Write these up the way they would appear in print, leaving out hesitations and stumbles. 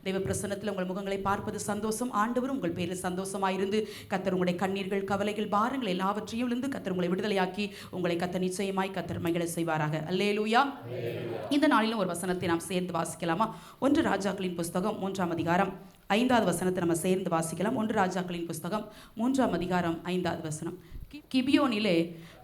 தெய்வ பிரசன்னத்தில் உங்கள் முகங்களை பார்ப்பது சந்தோஷம். ஆண்டவர் உங்கள் பேரில் சந்தோஷமாயிருந்து கர்த்தர் உங்களுடைய கண்ணீர்கள், கவலைகள், பாரங்கள் எல்லாவற்றையும் இருந்து கர்த்தர் உங்களை விடுதலையாக்கி உங்களை கர்த்தர் நிச்சயமாய் கர்த்தர் மகிழ செய்வாராக. அல்லேலூயா. இந்த நாளிலும் ஒரு வசனத்தை நாம் சேர்ந்து வாசிக்கலாமா? 1 ராஜாக்களின் புஸ்தகம் 3ஆம் அதிகாரம் 5வது வசனத்தை நம்ம சேர்ந்து வாசிக்கலாம். 1 ராஜாக்களின் புஸ்தகம் 3ஆம் அதிகாரம் 5வது வசனம். கிபியோனிலே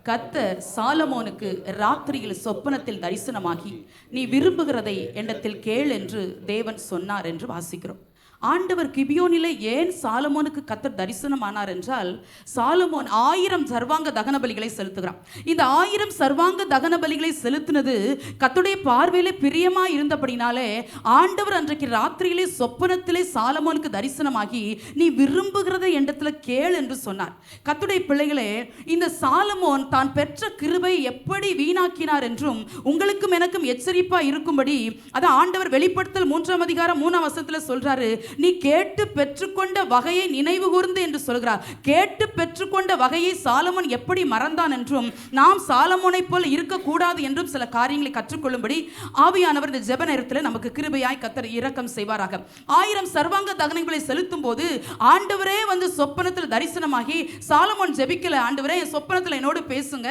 கர்த்தர் சாலமோனுக்கு ராத்திரியில் சொப்பனத்தில் தரிசனமாகி, நீ விரும்புகிறதை என்னிடத்தில் கேள் என்று தேவன் சொன்னார் என்று வாசிக்கிறோம். ஆண்டவர் கிபியோனிலே ஏன் சாலமோனுக்கு கர்த்தர் தரிசனமானார் என்றால், சாலமோன் 1000 சர்வாங்க தகன பலிகளை செலுத்துகிறான். இந்த 1000 சர்வாங்க தகன பலிகளை செலுத்தினது கர்த்தருடைய பார்வையிலே பிரியமா இருந்தபடினாலே ஆண்டவர் அன்றைக்கு ராத்திரியிலே சொப்பனத்திலே சாலமோனுக்கு தரிசனமாகி, நீ விரும்புகிறதை என்னிடத்துல கேள் என்று சொன்னார். கர்த்தருடைய பிள்ளைகளே, இந்த சாலமோன் தான் பெற்ற கிருபை எப்படி வீணாக்கினார் என்றும் உங்களுக்கும் எனக்கும் எச்சரிப்பா இருக்கும்படி அதை ஆண்டவர் வெளிப்படுத்தல் 3ஆம் அதிகாரம் 3ஆம் வசனத்தில் சொல்றாரு. நீ கேட்டு பெற்றுக்கொண்ட வகையை நினைவு கூர்ந்து என்று சொல்கிறார். கேட்டு பெற்றுக்கொண்ட வகையை சாலமோன் எப்படி மறந்தான் என்றும், நாம் சாலமோனை போல் இருக்கக்கூடாது என்றும் சில காரியங்களை கற்றுக்கொள்ளும்படி ஆவியானவர் இந்த ஜெப நேரத்தில் நமக்கு கிருபையாய் கர்த்தர் இரக்கம் செய்வாராக. 1000 சர்வாங்க தகனங்களை செலுத்தும் போது ஆண்டவரே வந்து சொப்பனத்தில் தரிசனமாகி, சாலமோன் ஜெபிக்கல, ஆண்டவரே சொப்பனத்தில் என்னோடு பேசுங்க,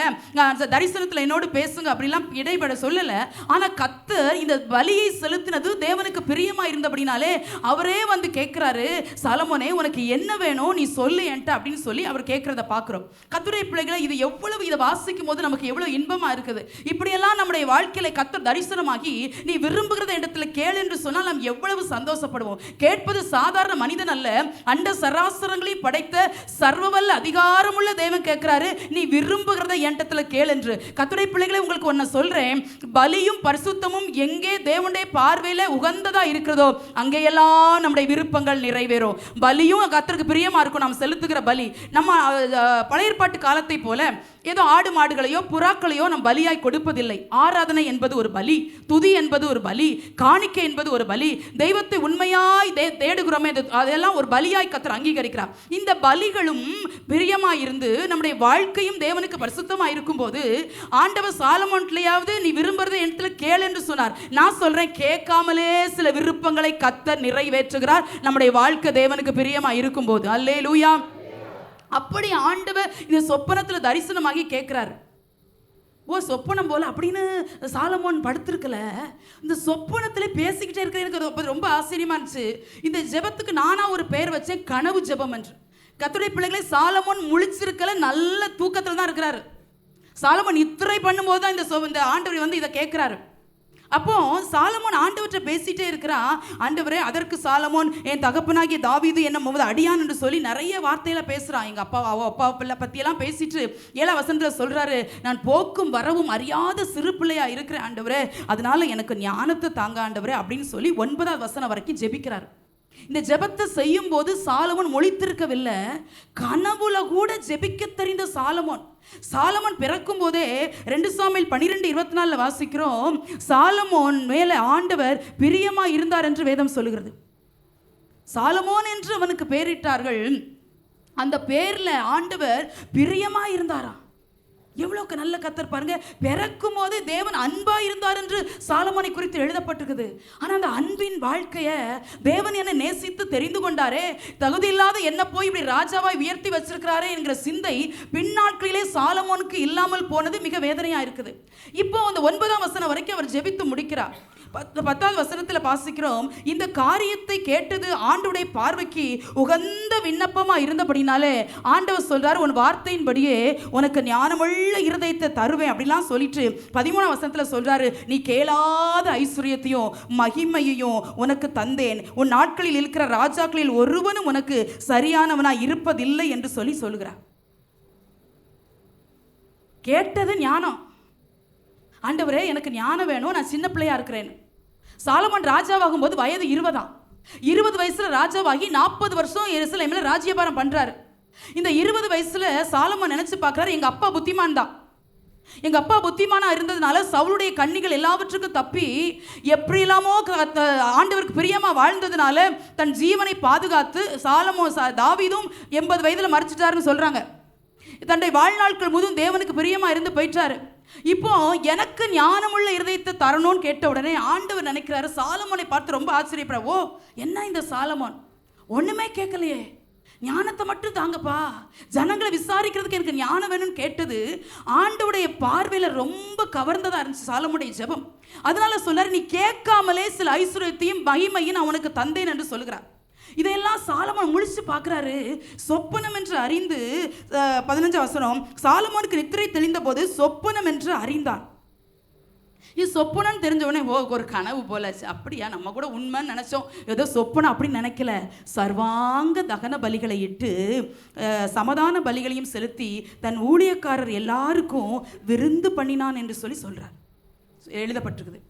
தரிசனத்தில் என்னோடு பேசுங்க அப்படிலாம் இடைபெட சொல்லல. ஆனா கர்த்தர் இந்த பலியை செலுத்தினது தேவனுக்கு பிரியமா இருந்தபடினாலே அவரே வந்து கேட்கிறாரு, சாலமோனே உனக்கு என்ன வேணும் நீ சொல்லு என்கிட்ட அப்படின்னு சொல்லி அவர் கேட்கிறத பார்க்கிறோம். கர்த்தருடைய பிள்ளைகளை, இது எவ்வளவு, இதை வாசிக்கும் போது நமக்கு எவ்வளவு இன்பமா இருக்குது. இப்படியெல்லாம் நம்முடைய வாழ்க்கையில கர்த்தர் தரிசனமாகி, நீ விரும்புகிறத இடத்துல கேள் என்று சொன்னால் நாம் எவ்வளவு சந்தோஷப்படுவோம். கேட்பது சாதாரண மனிதன் அல்ல, அண்ட சராசரங்களை படைத்த சர்வவல்ல அதிகாரமுள்ள தேவன் கேட்கிறாரு, நீ விரும்புகிறத என்கிட்ட கேள் என்று. கர்த்தருடைய பிள்ளைகளை, உங்களுக்கு ஒன்ன சொல்றேன், பலியும் பரிசுத்தமும் எங்கே தேவனுடைய பார்வையில உகந்ததா இருக்கிறதோ அங்கேயெல்லாம் நம்முடைய விருப்பங்கள் நிறைவேறும். பலியும் கர்த்தருக்கு பிரியமா இருக்கும். நாம் செலுத்துகிற பலி நம்ம பழைய ஏற்பாட்டு காலத்தை போல ஏதோ ஆடு மாடுகளையோ புறாக்களையோ நாம் பலியாய் கொடுப்பதில்லை. ஆராதனை என்பது ஒரு பலி, துதி என்பது ஒரு பலி, காணிக்கை என்பது ஒரு பலி. தெய்வத்தை உண்மையாய் தேடுகிறோமே, அதெல்லாம் ஒரு பலியாய் கர்த்தர் அங்கீகரிக்கிறார். இந்த பலிகளும் பிரியமாய் இருந்து நம்முடைய வாழ்க்கையும் தேவனுக்கு பரிசுத்தமாக இருக்கும் போது ஆண்டவர் சாலமோன்லையாவது நீ விரும்புறதை இடத்துல கேள் என்று சொன்னார். நான் சொல்றேன், கேட்காமலே சில விருப்பங்களை கர்த்தர் நிறைவேற்றுகிறார் நம்முடைய வாழ்க்கை தேவனுக்கு பிரியமா இருக்கும் போது. அல்லேலூயா. அப்படி ஆண்டவர் இந்த சொப்பனத்தில் தரிசனமாகி கேட்கிறார். ஓ, சொப்பனம் போல அப்படின்னு சாலமோன் படுத்திருக்கல, இந்த சொப்பனத்தில் பேசிக்கிட்டே இருக்கிற எனக்கு ரொம்ப ஆச்சரியமா இருந்துச்சு. இந்த ஜெபத்துக்கு நானா ஒரு பெயர் வச்சேன், கனவு ஜெபம் என்று. கர்த்தருடைய பிள்ளைகளை, சாலமோன் முழிச்சிருக்கல, நல்ல தூக்கத்தில் தான் இருக்கிறாரு. சாலமோன் இத்திரை பண்ணும்போது தான் இந்த ஆண்டவர் வந்து இதை கேட்கிறாரு. அப்போ சாலமோன் ஆண்டவற்றை பேசிட்டே இருக்கிறான். ஆண்டவரே, அதற்கு சாலமோன், என் தகப்பனாகிய தாவீது என்ன போது அடியான் என்று சொல்லி நிறைய வார்த்தையில பேசுறான். எங்க அப்பா பிள்ளை பத்தியெல்லாம் பேசிட்டு 7ஆம் வசனத்துல சொல்றாரு, நான் போக்கும் வரவும் அறியாத சிறு பிள்ளையா இருக்கிறேன் ஆண்டவரே, அதனால எனக்கு ஞானத்தை தாங்க ஆண்டவரே அப்படின்னு சொல்லி 9ஆம் வசனம் வரைக்கும் ஜெபிக்கிறார். இந்த ஜெபத்தை செய்யும் போது சாலமோன் மொழித்திருக்கவில்லை, கனவுல கூட ஜெபிக்க தெரிந்த சாலமோன் பிறக்கும் போதே 2 சாமுவேல் 12:24 வாசிக்கிறோம், சாலமோன் மேலே ஆண்டவர் பிரியமா இருந்தார் என்று வேதம் சொல்லுகிறது. சாலமோன் என்று அவனுக்கு பெயரிட்டார்கள். அந்த பேர்ல ஆண்டவர் பிரியமா இருந்தாரா? எவ்வளவு நல்ல கர்த்தர் பாருங்க. பிறக்கும் போது தேவன் அன்பா இருந்தார் என்று சாலமோனை குறித்து எழுதப்பட்டிருக்குது. ஆனா அந்த அன்பின் வாழ்க்கைய தேவன் என்ன நேசித்து தெரிந்து கொண்டாரே, தகுதி இல்லாத என்ன போய் இப்படி ராஜாவாய் உயர்த்தி வச்சிருக்கிறாரே என்கிற சிந்தை பின்னாட்களிலே சாலமோனுக்கு இல்லாமல் போனது மிக வேதனையா இருக்குது. இப்போ அந்த 9ஆம் வசனம் வரைக்கும் அவர் ஜெபித்து முடிக்கிறார். 10ஆவது வசனத்தில் வாசிக்கிறோம், இந்த காரியத்தை கேட்டது ஆண்டவருடைய பார்வைக்கு உகந்த விண்ணப்பமா இருந்தபடினாலே ஆண்டவர் சொல்றாரு, உன் வார்த்தையின்படியே உனக்கு ஞானமுள்ள இருதயத்தை தருவேன் அப்படிலாம் சொல்லிட்டு 13ஆம் வசனத்தில் சொல்றாரு, நீ கேளாத ஐஸ்வர்யத்தையும் மகிமையையும் உனக்கு தந்தேன், உன் நாட்களில் இருக்கிற ராஜாக்களில் ஒருவனும் உனக்கு சரியானவனா இருப்பதில்லை என்று சொல்லுகிறார். கேட்டது ஞானம். ஆண்டவரே, எனக்கு ஞானம் வேணும், நான் சின்ன பிள்ளையா இருக்கிறேன். சாலமோன் ராஜாவாகும் போது வயது 20 வயசுல ராஜாவாகி 40 வருஷம் எருசலேமில் ராஜ்யபாரம் பண்றாரு. இந்த 20 வயசுல சாலமோன் நினைச்சு பார்க்கிறாரு, எங்க அப்பா புத்திமான் தான். எங்க அப்பா புத்திமானா இருந்ததுனால சவுளுடைய கண்ணிகள் எல்லாவற்றுக்கும் தப்பி எப்படிலாமோ ஆண்டவருக்கு பிரியமா வாழ்ந்ததுனால தன் ஜீவனை பாதுகாத்து தாவீதும் 80 வயதுல மரிச்சிட்டாருன்னு சொல்றாங்க. தன்னுடைய வாழ்நாட்கள் முழுவதும் தேவனுக்கு பிரியமா இருந்து போயிட்டாரு. இப்போ எனக்கு ஞானமுள்ள இருதயத்தை தரணும்னு கேட்ட உடனே ஆண்டவர் நினைக்கிறாரு, சாலமோனை பார்த்து ரொம்ப ஆச்சரியப்படுற, ஓ என்ன இந்த சாலமோன் ஒண்ணுமே கேட்கலையே, ஞானத்தை மட்டும் தாங்கப்பா, ஜனங்களை விசாரிக்கிறதுக்கு எனக்கு ஞானம் வேணும்னு கேட்டது ஆண்டவுடைய பார்வையில் ரொம்ப கவர்ந்ததா இருந்துச்சு சாலமோனுடைய ஜெபம். அதனால சொல்றாரு, நீ கேட்காமலே சில ஐஸ்வர்யத்தையும் மகிமையும் நான் உனக்கு தந்தேன் என்று சொல்லுகிறார். இதையெல்லாம் சாலமோன் முழிச்சு பார்க்குறாரு. சொப்பனம் என்று அறிந்து 15 வசனம், சாலமோனுக்கு நித்திரை தெளிந்த போது சொப்பனம் என்று அறிந்தான். இது சொப்பனன்னு தெரிஞ்ச உடனே ஓ ஒரு கனவு போல, அப்படியா நம்ம கூட உண்மைன்னு நினச்சோம், ஏதோ சொப்பனம் அப்படின்னு நினைக்கல. சர்வாங்க தகன பலிகளை இட்டு சமாதான பலிகளையும் செலுத்தி தன் ஊழியக்காரர் எல்லாருக்கும் விருந்து பண்ணினான் என்று சொல்றார், எழுதப்பட்டிருக்குது.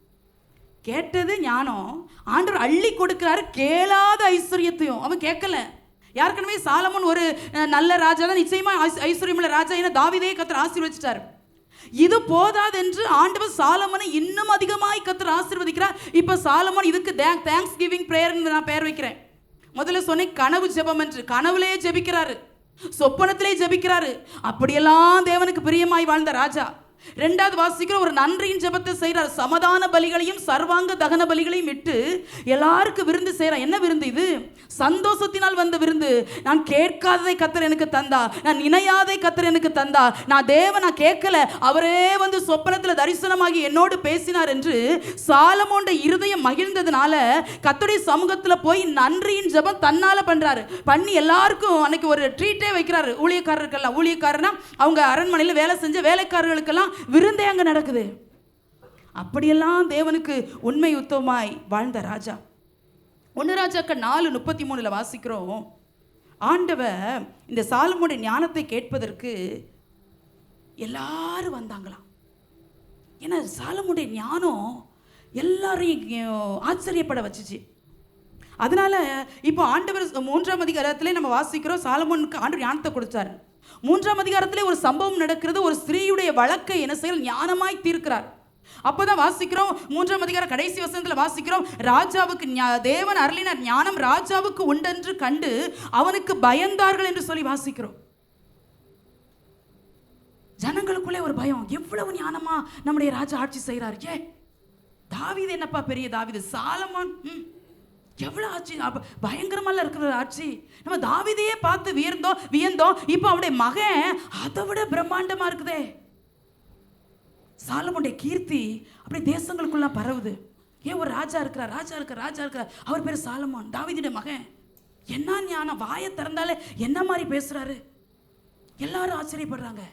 கேட்டது ஞானம், ஆண்டவர் அள்ளி கொடுக்கிறாரு கேளாத ஐஸ்வர்யத்தையும். அவன் கேட்கல. யாருக்கனவே சாலமோன் ஒரு நல்ல ராஜா தான், நிச்சயமா ஐஸ்வர்யமுள்ள ராஜா, ஏன்னா தாவீதை கர்த்தர் ஆசீர்வதிச்சிட்டார். இது போதாதென்று ஆண்டவர் சாலமோனை இன்னும் அதிகமாய் கர்த்தர் ஆசீர்வதிக்கிறார். இப்போ சாலமோன் இதுக்கு தேங்க்ஸ் கிவிங் பிரேயர்னு நான் பெயர் வைக்கிறேன். முதல்ல சொன்னேன் கனவு ஜெபம் என்று, கனவுலே ஜெபிக்கிறாரு, சொப்பனத்திலே ஜெபிக்கிறாரு. அப்படியெல்லாம் தேவனுக்கு பிரியமாய் வாழ்ந்த ராஜா. ரெண்டாவது வாசிக்கிற ஒரு நன்றியின் ஜெபத்தை செய்கிறார். சமாதான பலிகளையும் சர்வாங்க தகன பலிகளையும் விட்டு எல்லாருக்கும் விருந்து செய்கிறார். என்ன விருந்து இது? சந்தோஷத்தினால் வந்த விருந்து. நான் கேட்காததை கர்த்தர் எனக்கு தந்தா, நான் நினையாதை கர்த்தர் எனக்கு தந்தா, நான் கேட்கல, அவரே வந்து சொப்பனத்தில் தரிசனமாகி என்னோடு பேசினார் என்று சாலமோனுடைய இருதயம் மகிழ்ந்ததுனால கர்த்தருடைய சமூகத்தில் போய் நன்றியின் ஜெபம் தன்னால பண்றாரு. பண்ணி எல்லாருக்கும் அன்னைக்கு ஒரு ட்ரீட்டே வைக்கிறாரு. ஊழியக்காரருக்கெல்லாம், ஊழியக்காரனா அவங்க அரண்மனையில் வேலை செஞ்ச வேலைக்காரர்களுக்கெல்லாம் விருந்தே அங்க நடக்குது. அப்படியெல்லாம் தேவனுக்கு உண்மை உத்தமாய் வாழ்ந்த ராஜா. 1 ராஜாக்கள் 4:33 வாசிக்கிறோம், ஆண்டவர் இந்த சாலமோனுடைய ஞானத்தை கேட்பதற்கு எல்லாரும் வந்தாங்களாம். ஏன்னா சாலமோனுடைய ஞானம் எல்லாரையும் ஆச்சரியப்பட வச்சுச்சு. அதனால இப்போ ஆண்டவர் 3ஆம் அதிகாரத்திலே நம்ம வாசிக்கிறோம், சாலமோனுக்கு ஆண்டவர் ஞானத்தை கொடுத்தார். 3ஆம் அதிகாரத்திலே ஒரு சம்பவம் நடக்கிறது. ஒரு ஸ்திரீயுடைய வழக்கை என்ன செய்ய ஞானமாய் தீர்க்கிறார். அப்போதான் வாசிக்கிறோம், 3ஆம் அதிகாரம் கடைசி வசனத்தில் வாசிக்கிறோம், ராஜாவுக்கு தேவன் அருளின ஞானம் ராஜாவுக்கு உண்டென்று கண்டு அவனுக்கு பயந்தார்கள் என்று சொல்லி வாசிக்கிறோம். ஜனங்களுக்குள்ளே ஒரு பயம், எவ்வளவு ஞானமா நம்முடைய ராஜா ஆட்சி செய்கிறார். தாவீது என்னப்பா பெரிய தாவீது, சாலமோன் எவ்வளோ ஆட்சி பயங்கரமால இருக்கிற ஆட்சி. நம்ம தாவீதையே பார்த்து வியந்தோம். இப்போ அவருடைய மகன் அதை விட பிரம்மாண்டமா இருக்குதே. சாலமோனுடைய கீர்த்தி அப்படி தேசங்களுக்குள்ள பரவுது. ஒரு ராஜா இருக்கிறார், அவர் பேர் சாலமோன், தாவீதுடைய மகன். என்ன ஞானம், வாயை திறந்தாலே என்ன மாதிரி பேசுறாரு, எல்லாரும் ஆச்சரியப்படுறாங்க.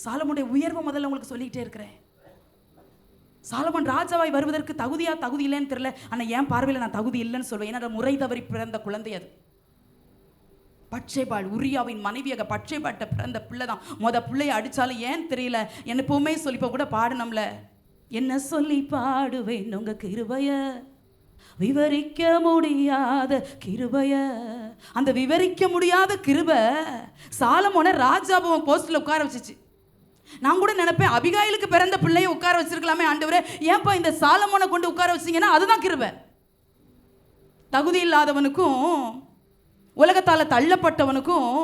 சாலமோனுடைய உயர்வு முதல்ல உங்களுக்கு சொல்லிக்கிட்டே இருக்கிறேன். சாலமோன் ராஜாவாய் வருவதற்கு தகுதி இல்லைன்னு தெரியல, ஆனால் என் பார்வையில் நான் தகுதி இல்லைன்னு சொல்வேன். ஏன்னா முறை தவறி பிறந்த குழந்தை அது. பட்சேபாள், உரியாவின் மனைவியாக பட்சேபாட்ட பிறந்த பிள்ளை தான். பிள்ளையை அடித்தாலும் ஏன் தெரியல, என்ன எப்பவுமே சொல்லிப்போ கூட பாடணும்ல, என்ன சொல்லி பாடுவேன் உங்க கிருபைய, விவரிக்க முடியாத கிருபைய. அந்த விவரிக்க முடியாத கிருபை சாலமோனை ராஜாபவன் போஸ்ட்ல உட்கார வச்சுச்சு. நான் கூட நினைப்பேன், அபிகாயிலுக்கு பிறந்த பிள்ளையை உட்கார வச்சிருக்கலாமே ஆண்டவரே, ஏன்பா இந்த சாலமோனை கொண்டு உட்கார வச்சிங்கன்னா அதுதான் கிருபை. தகுதி இல்லாதவனுக்கும் உலகத்தால தள்ளப்பட்டவனுக்கும்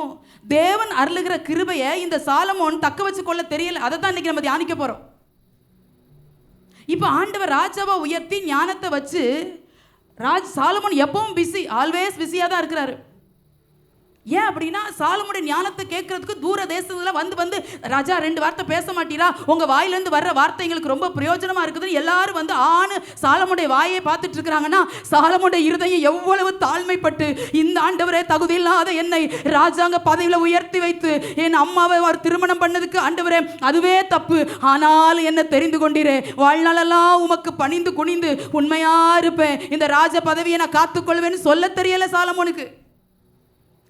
தேவன் அருளுகிற கிருபையை இந்த சாலமோன் தக்க வச்சு கொள்ள தெரியல. அதை தான் இன்னைக்கு நம்ம தியானிக்க போறோம். இப்போ ஆண்டவர் ராஜாவை உயர்த்தி ஞானத்தை வச்சு சாலமோன் எப்பவும் பிஸி, ஆல்வேஸ் பிஸியாக தான் இருக்கிறாரு. ஏன் அப்படின்னா சாலமோனுடைய ஞானத்தை கேட்கறதுக்கு தூர தேசத்துல வந்து ராஜா 2 வார்த்தை பேச மாட்டீரா, உங்க வாயிலிருந்து வர்ற வார்த்தை எங்களுக்கு ரொம்ப பிரயோஜனமா இருக்குது. எல்லாரும் வந்து சாலமோனுடைய வாயை பார்த்துட்டு இருக்கிறாங்கன்னா சாலமோனுடைய இருதயம் எவ்வளவு தாழ்மைப்பட்டு, இந்த ஆண்டவரே தகுதி இல்லாத என்னை ராஜாங்க பதவியில உயர்த்தி வைத்து என் அம்மாவை அவர் திருமணம் பண்ணதுக்கு ஆண்டவரே அதுவே தப்பு, ஆனால் என்ன தெரிந்து கொண்டீரே, வாழ்நாளெல்லாம் உமக்கு பணிந்து குனிந்து உண்மையா இருப்பேன், இந்த ராஜ பதவியை நான் காத்துக்கொள்வேன்னு சொல்ல தெரியல சாலமோனுக்கு.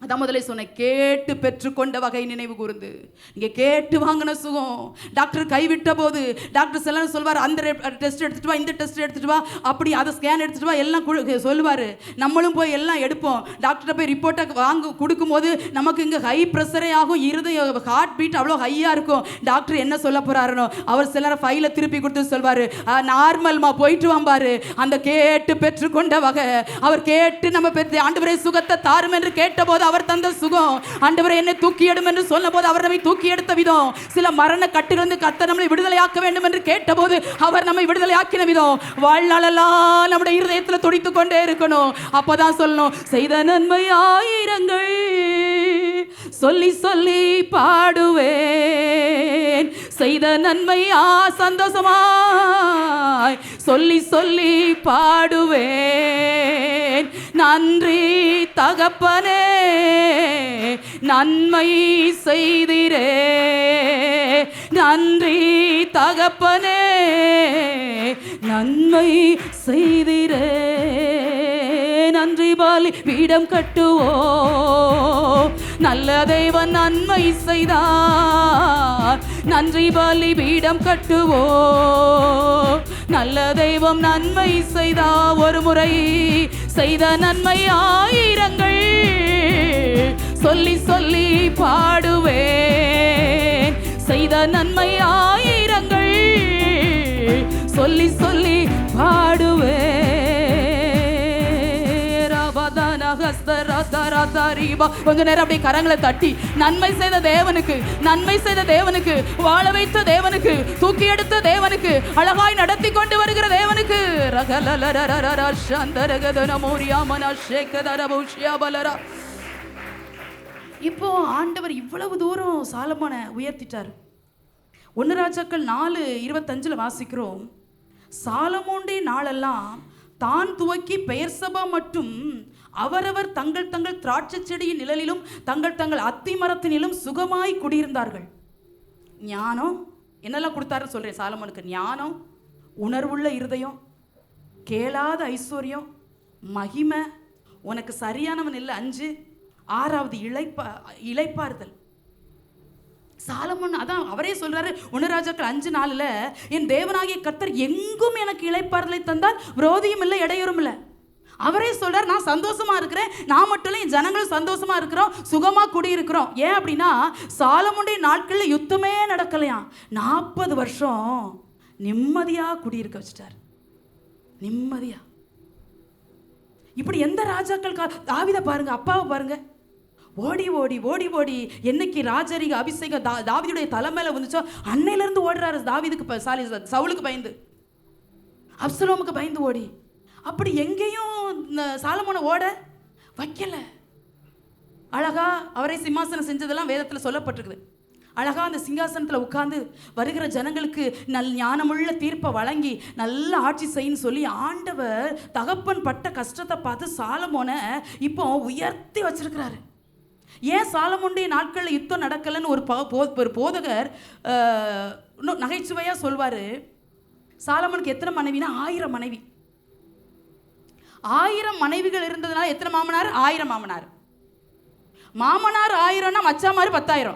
அதான் முதலே சொன்னேன், கேட்டு பெற்றுக்கொண்ட வகை நினைவு கூர்ந்து. இங்கே கேட்டு வாங்கின சுகம். டாக்டர் கைவிட்ட போது டாக்டர் சில சொல்வார், அந்த டெஸ்ட் எடுத்துட்டு வா, இந்த டெஸ்ட் எடுத்துட்டு வா, அப்படி அதை ஸ்கேன் எடுத்துட்டு வா, எல்லாம் சொல்லுவார். நம்மளும் போய் எல்லாம் எடுப்போம். டாக்டர்கிட்ட போய் ரிப்போர்ட்டை கொடுக்கும்போது நமக்கு இங்கே ஹை ப்ரெஷரே ஆகும், இருதயம் ஹார்ட் பீட் அவ்வளோ ஹையாக இருக்கும். டாக்டர் என்ன சொல்ல போறாருனோ அவர் சிலரை ஃபைலை திருப்பி கொடுத்து சொல்வார், நார்மல்மா போயிட்டு வாம்பாரு. அந்த கேட்டு பெற்றுக்கொண்ட வகை, அவர் கேட்டு நம்ம பெற்று ஆண்டவரே சுகத்தை தாரும் என்று கேட்ட போது நாட்கள் அவர் தந்த சுகம். ஆண்டவரே என்னை தூக்கி எடும் என்று சொன்ன போது அவர் நம்மை தூக்கி எடுத்த விதம், சில மரண கட்டிலிருந்து கர்த்தர் நம்மை விடுதலையாக்க வேண்டும் என்று கேட்டபோது அவர் நம்மை விடுதலையாக்கின விதம் வாழ்நாளெல்லாம் நம்முடைய இருதயத்தில் துடித்துக் கொண்டே இருக்கணும். அப்பதான் சொல்லணும், செய்த நன்மை ஆயிரங்கள் சொல்லி சொல்லி பாடுவேன், செய்த நன்மை சந்தோஷமாய் சொல்லி சொல்லி பாடுவேன். நன்றி தகப்பனே நன்மை செய்திரே, நன்றி தகப்பனே நன்மை செய்திரே. நன்றி பாலி பீடம் கட்டுவோ, நல்ல தேவன் நன்மை செய்தார். நன்றி பாலி பீடம் கட்டுவோ, நல்ல தெய்வம் நன்மை செய்தார். ஒரு முறை செய்த நன்மை ஆயிரங்கள் சொல்லி சொல்லி பாடுவேன், செய்த நன்மை ஆயிரங்கள் சொல்லி சொல்லி பாடுவேன். கொஞ்ச நேரம் அப்படியே கரங்களை தட்டி நன்மை செய்த தேவனுக்கு, நன்மை செய்த தேவனுக்கு, வாழ வைத்த தேவனுக்கு, தூக்கி எடுத்த தேவனுக்கு, அழகாய் நடத்தி கொண்டு வருகிற தேவனுக்கு இப்போ ஆண்டவர் இவ்வளவு தூரம் சாலமோனை உயர்த்திட்டார். 1 ராஜாக்கள் 4:25 வாசிக்கிறோம், சாலமோனுடைய நாளெல்லாம் தான் துவக்கி பெயர்சபா மட்டும் அவரவர் தங்கள் தங்கள் திராட்சை செடியின் நிழலிலும் தங்கள் தங்கள் அத்தி மரத்தினிலும் சுகமாய் குடியிருந்தார்கள். ஞானம் என்னெல்லாம் கொடுத்தாருன்னு சொல்கிறேன். சாலமோனுக்கு ஞானம், உணர்வுள்ள இருதயம், கேளாத ஐஸ்வர்யம், மகிமை, உனக்கு சரியானவன் இல்லை 5, 6வது இளைப்பாறுதல். சாலமோன் அதான் அவரே சொல்றாரு 1 ராஜாக்கள் 5:4 என் தேவனாகிய கர்த்தர் எங்கும் எனக்கு இளைப்பாறுதலை தந்தால் விரோதியும் இல்லை இடையூறும் இல்லை. அவரே சொல்றார், நான் சந்தோஷமா இருக்கிறேன், நான் மட்டும் இல்லை என் ஜனங்களும் சந்தோஷமா இருக்கிறோம், சுகமா குடியிருக்கிறோம். ஏன் அப்படின்னா சாலமோனுடைய நாட்களில் யுத்தமே நடக்கலையாம். 40 வருஷம் நிம்மதியா குடியிருக்க வச்சுட்டார், நிம்மதியா. இப்படி எந்த ராஜாக்கள் தாவீதை பாருங்க, அப்பாவை பாருங்க, ஓடி ஓடி ஓடி ஓடி என்னைக்கு ராஜரிக அபிஷேகம் தாவீதுடைய தலை மேல வந்துச்சோ அன்னையிலிருந்து ஓடுறாரு. தாவீதுக்கு சவுலுக்கு பயந்து, அப்சலோமுக்கு பயந்து ஓடி, அப்படி எங்கேயும் சாலமோனை ஓட வைக்கல. அழகா அவரை சிம்மாசனம் செஞ்சதெல்லாம் வேதத்தில் சொல்லப்பட்டிருக்குது. அழகா அந்த சிங்காசனத்தில் உட்கார்ந்து வருகிற ஜனங்களுக்கு ஞானமுள்ள தீர்ப்பை வழங்கி நல்ல ஆட்சி செய்யன்னு சொல்லி ஆண்டவர் தகப்பன் பட்ட கஷ்டத்தை பார்த்து சாலமோனை இப்போ உயர்த்தி வச்சிருக்கிறாரு. ஏன் சாலமோனுடைய நாட்களில் யுத்தம் நடக்கலைன்னு ஒரு போதகர் நகைச்சுவையாக சொல்வார். சாலமோனுக்கு எத்தனை மனைவினா 1000 மனைவி. 1000 மனைவிகள் இருந்ததுனால எத்தனை மாமனார்? 1000 மாமனார். மாமனார் 1000னா மச்சாமாரு 10,000.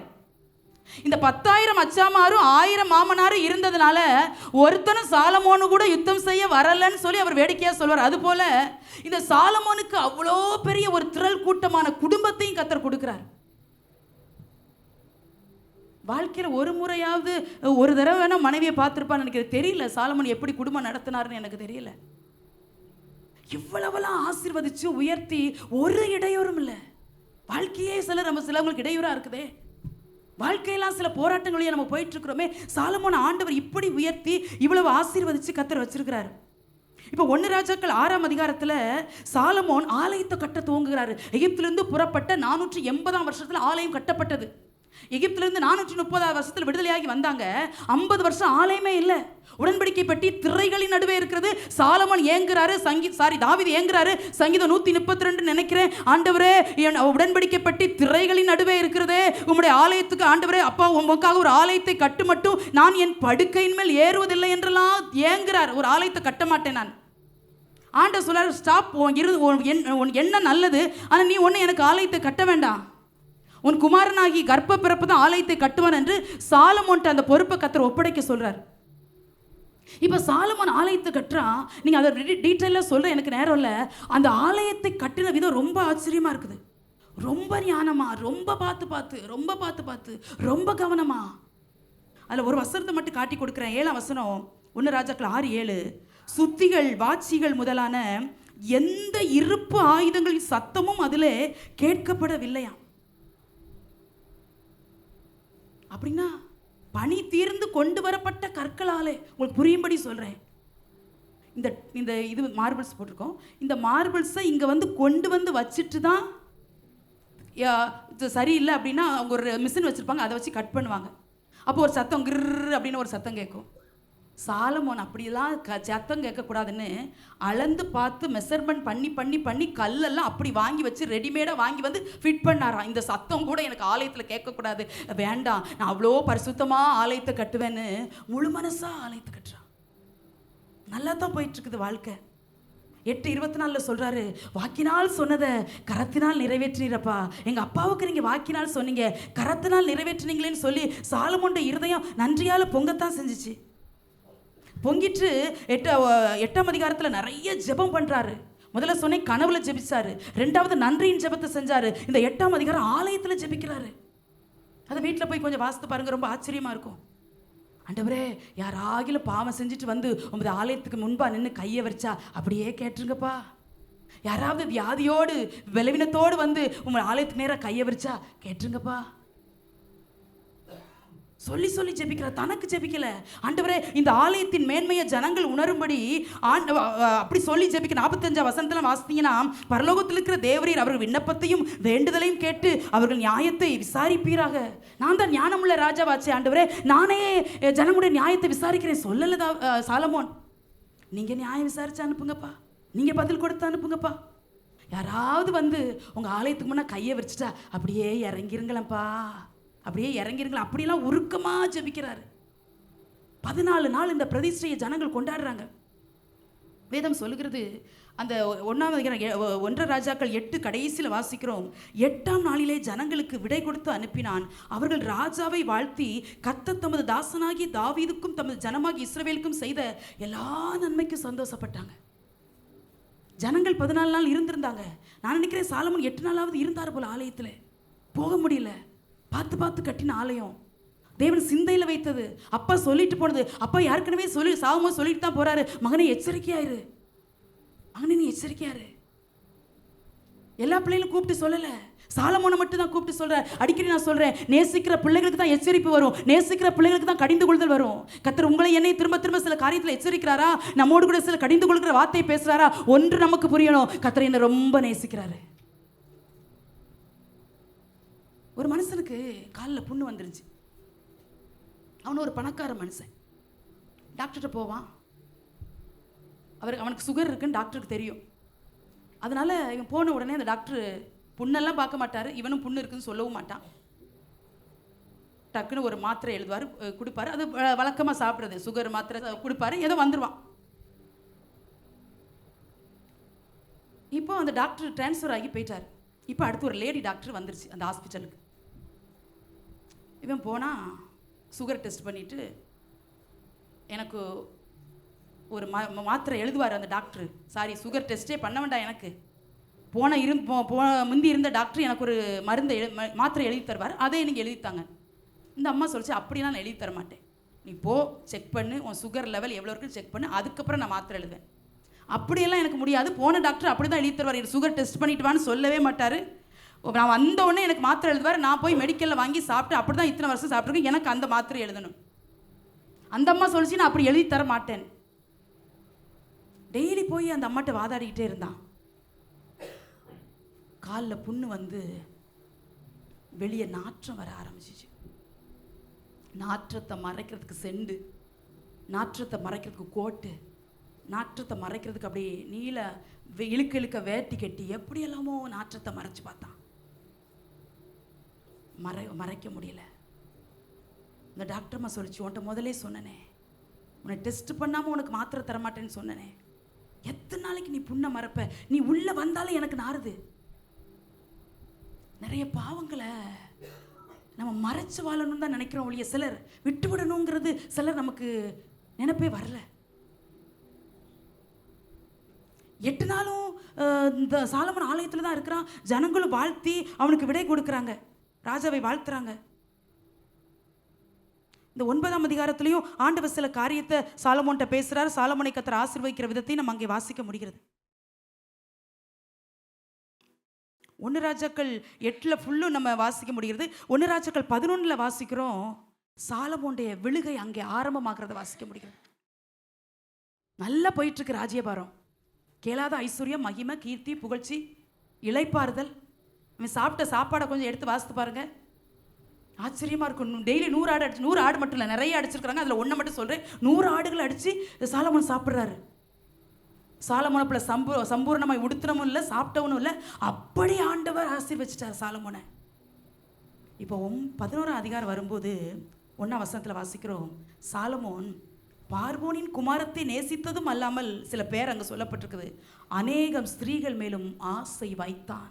இந்த 10,000 மச்சாமாரும் 1000 மாமனாரும் இருந்ததுனால ஒருத்தனும் சாலமோனு கூட யுத்தம் செய்ய வரலன்னு சொல்லி அவர் வேடிக்கையாக சொல்வார். அதுபோல இந்த சாலமோனுக்கு அவ்வளோ பெரிய ஒரு திரள் கூட்டமான குடும்பத்தையும் கர்த்தர் கொடுக்கிறார். வாழ்க்கையில் ஒரு முறையாவது ஒரு தடவை வேணா மனைவியை பார்த்துருப்பான்னு எனக்கு தெரியல. சாலமோன் எப்படி குடும்பம் நடத்தினார்னு எனக்கு தெரியல. இவ்வளவெல்லாம் ஆசீர்வதிச்சு உயர்த்தி ஒரு இடையூறும் இல்லை. வாழ்க்கையே சிலவங்களுக்கு இடையூறா இருக்குதே. வாழ்க்கையெல்லாம் சில போராட்டங்களையும் நம்ம போயிட்டு இருக்கிறோமே. சாலமோன் ஆண்டவர் இப்படி உயர்த்தி இவ்வளவு ஆசீர்வதிச்சு கர்த்தர் வச்சிருக்கிறாரு. இப்போ 1 ராஜாக்கள் 6ஆம் அதிகாரத்தில் சாலமோன் ஆலயத்தை கட்ட துவங்குகிறாரு. எகிப்திலிருந்து புறப்பட்ட 480ஆம் வருஷத்தில் ஆலயம் கட்டப்பட்டது. எகிப்திலிருந்து 430ஆம் வருஷத்தில் விடுதலையாகி வந்தாங்க. 50 வருஷம் ஆலயமே இல்லை. உடன்படிக்கை பெட்டி திரைகளின் நடுவே இருக்கிறது. சாலமோன் ஏங்குறாரு, தாவீது ஏங்குறாரு. சங்கீதம் 132 நினைக்கிறேன், ஆண்டவரே உடன்படிக்கை பெட்டி திரைகளின் நடுவே இருக்கிறதே, உம்முடைய ஆலயத்துக்கு ஆண்டவரே அப்பா உமக்காக ஒரு ஆலயத்தை கட்டு மட்டும் நான் என் படுக்கையின் மேல் ஏறுவதில்லை என்றெல்லாம் ஏங்குறார். ஒரு ஆலயத்தை கட்ட மாட்டேன் நான். ஆண்டவர் சொல்றாரு, ஸ்டாப், உன் என்ன நல்லது, ஆனால் நீ ஒன்று எனக்கு ஆலயத்தை கட்ட வேண்டாம். உன் குமாரனாகி கர்ப்ப பிறப்பு தான் ஆலயத்தை கட்டுவான் என்று சாலமோன்ட்ட அந்த பொறுப்பை கர்த்தர் ஒப்படைக்க சொல்றார். இப்போ சாலமோன் ஆலயத்தை கட்டுறான். நீங்கள் அதை டீட்டெயிலாக சொல்கிற எனக்கு நேரம் இல்லை. அந்த ஆலயத்தை கட்டின விதம் ரொம்ப ஆச்சரியமாக இருக்குது. ரொம்ப ஞானமாக, ரொம்ப பார்த்து ரொம்ப கவனமாக. அதில் ஒரு வசனத்தை மட்டும் காட்டி கொடுக்குறேன். 7ஆம் வசனம் 1 ராஜாக்கள் 6:7. சுத்திகள் வாட்சிகள் முதலான எந்த இருப்பு ஆயுதங்களின் சத்தமும் அதில் கேட்கப்படவில்லையா. அப்படின்னா பனி தீர்ந்து கொண்டு வரப்பட்ட கற்களாலே, உங்களுக்கு புரியும்படி சொல்றேன், இந்த இந்த இது மார்பிள்ஸ் போட்டிருக்கோம். இந்த மார்பிள்ஸை இங்க வந்து கொண்டு வந்து வச்சுட்டு தான் சரியில்லை அப்படின்னா அவங்க ஒரு மிஷின் வச்சிருப்பாங்க, அதை வச்சு கட் பண்ணுவாங்க. அப்போ ஒரு சத்தம் கிர் அப்படின்னு ஒரு சத்தம் கேட்கும். சாலமோன் அப்படியெல்லாம் சத்தம் கேட்கக்கூடாதுன்னு அளந்து பார்த்து மெஷர்மெண்ட் பண்ணி பண்ணி பண்ணி கல்லெல்லாம் அப்படி வாங்கி வச்சு ரெடிமேடாக வாங்கி வந்து ஃபிட் பண்ணாராம். இந்த சத்தம் கூட எனக்கு ஆலயத்தில் கேட்கக்கூடாது, வேண்டாம், நான் அவ்வளோ பரிசுத்தமாக ஆலயத்தை கட்டுவேன்னு முழு மனசாக ஆலயத்தை கட்டுறான். நல்லா தான் போயிட்டுருக்குது வாழ்க்கை. 8:24 சொல்கிறாரு, வாக்கினால் சொன்னதை கரத்தினால் நிறைவேற்றினீரப்பா. எங்கள் அப்பாவுக்கு நீங்கள் வாக்கினால் சொன்னீங்க, கரத்தினால் நிறைவேற்றினீங்களேன்னு சொல்லி சாலமோன் இருதயம் நன்றியால் பொங்கத்தான் செஞ்சிச்சு. பொங்கிட்டு 8ஆம் அதிகாரத்தில் நிறைய ஜெபம் பண்ணுறாரு. முதல்ல சொன்னேன் கனவுல ஜெபிச்சாரு, 2வது நன்றியின் ஜெபத்தை செஞ்சாரு. இந்த 8ஆம் அதிகாரம் ஆலயத்தில் ஜெபிக்கிறாரு. அதை வீட்டில் போய் கொஞ்சம் வாசித்து பாருங்க, ரொம்ப ஆச்சரியமாக இருக்கும். ஆண்டவரே, யாராகிலும் பாவம் செஞ்சுட்டு வந்து உமது ஆலயத்துக்கு முன்பாக நின்று கையை வச்சா அப்படியே கேட்டுருங்கப்பா. யாராவது வியாதியோடு பலவீனத்தோடு வந்து உங்கள் ஆலயத்துக்கு நேராக கையை வச்சா கேட்டுருங்கப்பா. சொல்லி சொல்லி ஜெபிக்கிறார், தனக்கு ஜெபிக்கல. ஆண்டவரே, இந்த ஆலயத்தின் மேன்மையை ஜனங்கள் உணரும்படி அப்படி சொல்லி ஜெபிக்க. 45 வசனத்தில் வாசித்தீங்கன்னா, பரலோகத்தில் இருக்கிற தேவரீர் அவர்கள் விண்ணப்பத்தையும் வேண்டுதலையும் கேட்டு அவர்கள் நியாயத்தை விசாரிப்பீராக. நான் தான் ஞானமுள்ள ராஜாவாச்சே ஆண்டவரே, நானே ஜனங்களுடைய நியாயத்தை விசாரிக்கிறேன் சொல்லலதா சாலமோன். நீங்கள் நியாயம் விசாரிச்சு அனுப்புங்கப்பா, நீங்கள் பதில் கொடுத்து அனுப்புங்கப்பா. யாராவது வந்து உங்கள் ஆலயத்துக்கு முன்னே கையை வச்சுட்டா அப்படியே இறங்கிருங்களப்பா, அப்படியே இறங்கிருங்களா, அப்படியெல்லாம் உருக்கமாக ஜெபிக்கிறாரு. 14 நாள் இந்த பிரதிஷ்டையை ஜனங்கள் கொண்டாடுறாங்க. வேதம் சொல்லுகிறது, அந்த 1 ராஜாக்கள் 8 கடைசியில் வாசிக்கிறோம், 8ஆம் நாளிலே ஜனங்களுக்கு விடை கொடுத்து அனுப்பினான். அவர்கள் ராஜாவை வாழ்த்தி கர்த்தர் தமது தாசனாகி தாவீதுக்கும் தமது ஜனமாகி இஸ்ரவேலுக்கும் செய்த எல்லா நன்மைக்கும் சந்தோஷப்பட்டாங்க. ஜனங்கள் 14 நாள் இருந்திருந்தாங்க. நான் நினைக்கிறேன் சாலமோன் 8 நாளாவது இருந்தார் போல ஆலயத்தில். போக முடியல, பார்த்து பார்த்து கட்டின ஆலயம், தேவன் சிந்தையில் வைத்தது, அப்பா சொல்லிட்டு போனது. அப்பா ஏற்கனவே சாலமோன் சொல்லிட்டு தான் போறாரு, மகனை எச்சரிக்கையாயிரு, மகனை நீ எச்சரிக்கையாரு. எல்லா பிள்ளைகளும் கூப்பிட்டு சொல்லலை, சாலமோனை மட்டும் தான் கூப்பிட்டு சொல்ற. அடிக்கடி நான் சொல்றேன், நேசிக்கிற பிள்ளைகளுக்கு தான் எச்சரிப்பு வரும், நேசிக்கிற பிள்ளைகளுக்கு தான் கடிந்து கொள்தல் வரும். கர்த்தர் உங்களை என்னை திரும்ப திரும்ப சில காரியத்தில் எச்சரிக்கிறாரா, நம்மோடு கூட சில கடிந்து கொள்கிற வார்த்தை பேசுறாரா, ஒன்று நமக்கு புரியணும், கர்த்தர் என்னை ரொம்ப நேசிக்கிறாரு. ஒரு மனுஷனுக்கு காலில் புண்ணு வந்துருச்சு. அவன் ஒரு பணக்கார மனுஷன். டாக்டர்கிட்ட போவான். அவனுக்கு சுகர் இருக்குன்னு டாக்டருக்கு தெரியும். அதனால இவன் போன உடனே அந்த டாக்டர் புண்ணெல்லாம் பார்க்க மாட்டார், இவனும் புண்ணு இருக்குன்னு சொல்லவும் மாட்டான். டக்குன்னு ஒரு மாத்திரை எழுதுவார், கொடுப்பாரு. அது வழக்கமாக சாப்பிட்றது, சுகர் மாத்திரை கொடுப்பாரு, ஏதோ வந்துடுவான். இப்போ அந்த டாக்டர் டிரான்ஸ்ஃபர் ஆகி போயிட்டார். இப்போ அடுத்து ஒரு லேடி டாக்டர் வந்துருச்சு அந்த ஹாஸ்பிட்டலுக்கு. இவன் போனால் சுகர் டெஸ்ட் பண்ணிவிட்டு எனக்கு ஒரு மாத்திரை எழுதுவார் அந்த டாக்டர். சாரி, சுகர் டெஸ்ட்டே பண்ண வேண்டாம், எனக்கு முந்தி இருந்த டாக்டர் எனக்கு ஒரு மருந்து மாத்திரை எழுதி தருவார், அதை நீங்கள் எழுதித்தாங்க. இந்த அம்மா சொல்லிச்சு, அப்படிலாம் நான் எழுதி தர மாட்டேன், நீ போ செக் பண்ணு, உன் சுகர் லெவல் எவ்வளோ இருக்குன்னு செக் பண்ணு, அதுக்கப்புறம் நான் மாத்திரை எழுதுவேன். அப்படியெல்லாம் எனக்கு முடியாது, போன டாக்டர் அப்படி தான் எழுதி தருவார், எனக்கு சுகர் டெஸ்ட் பண்ணிட்டு வான்னு சொல்லவே மாட்டார். நான் வந்த உடனே எனக்கு மாத்திரை எழுதுவார், நான் போய் மெடிக்கலில் வாங்கி சாப்பிட்டு அப்படி தான் இத்தனை வருஷம் சாப்பிட்ருக்கேன், எனக்கு அந்த மாத்திரை எழுதணும். அந்த அம்மா சொல்லிச்சு, நான் அப்படி எழுதி தர மாட்டேன். டெய்லி போய் அந்த அம்மாட்ட வாதாடிக்கிட்டே இருந்தான். காலில் புண்ணு வந்து வெளியே நாற்றம் வர ஆரம்பிச்சிச்சு. நாற்றத்தை மறைக்கிறதுக்கு செண்டு, நாற்றத்தை மறைக்கிறதுக்கு கோட்டு, நாற்றத்தை மறைக்கிறதுக்கு அப்படியே நீல இழுக்க வேட்டி கட்டி எப்படியெல்லாமோ நாற்றத்தை மறைச்சு பார்த்தான். மறைக்க முடியல. இந்த டாக்டர்மா சொல்லிச்சு, உன்ட்ட முதலே சொன்னனே, உன்னை டெஸ்ட் பண்ணாமல் உனக்கு மாத்திரை தரமாட்டேன்னு சொன்னனே, எத்தனை நாளைக்கு நீ புண்ணை மறைப்ப, நீ உள்ளே வந்தாலே எனக்கு நாறுது. நிறைய பாவங்களை நம்ம மறைச்சு வாழணும்னு தான் நினைக்கிறோம் ஒழிய, சிலர் விட்டு விடணுங்கிறது சிலர் நமக்கு நினைப்பே வரல. 8 நாளும் இந்த சாலமோன் ஆலயத்தில் தான் இருக்கிறான். ஜனங்களும் வாழ்த்தி அவனுக்கு விடை கொடுக்குறாங்க, ராஜாவை வாழ்த்துறாங்க. இந்த 9ஆம் அதிகாரத்திலையும் ஆண்டவர் சில காரியத்தை சாலமோன்ட்ட பேசுறார். சாலமோனை கர்த்தர் ஆசீர்வதிக்கிற விதத்தை நம்ம அங்கே வாசிக்க முடிகிறது. 1 ராஜாக்கள் 8 ஃபுல்லும் நம்ம வாசிக்க முடிகிறது. 1 ராஜாக்கள் 11 வாசிக்கிறோம். சாலமோனுடைய விழுகை அங்கே ஆரம்பமாகிறத வாசிக்க முடிகிறது. நல்லா போயிட்டு இருக்கு ராஜ்யபாரம். கேளாத ஐஸ்வர்யம், மகிமை, கீர்த்தி, புகழ்ச்சி, இளைப்பாறுதல். இவன் சாப்பிட்ட சாப்பாடை கொஞ்சம் எடுத்து வாசித்து பாருங்க, ஆச்சரியமா இருக்கும். டெய்லி 100 ஆடு அடிச்சு, 100 ஆடு மட்டும் இல்லை, நிறைய அடிச்சிருக்கிறாங்க. அதில் ஒன்றை மட்டும் சொல்கிறேன், 100 ஆடுகளை அடித்து சாலமோன் சாப்பிட்றாரு. சாலமோனை போல சம்பூர்ணமாய் உடுத்தினமும் இல்லை, சாப்பிட்டவனும் இல்லை. அப்படி ஆண்டவர் ஆசீர்வச்சிட்டார் சாலமோனை. இப்போ 11ஆம் அதிகாரம் வரும்போது 1ஆம் வசனத்தில் வாசிக்கிறோம், சாலமோன் பார்வோனின் குமாரத்தை நேசித்ததும் அல்லாமல், சில பேர் அங்கே சொல்லப்பட்டிருக்குது, அநேகம் ஸ்திரீகள் மேலும் ஆசை வைத்தான்.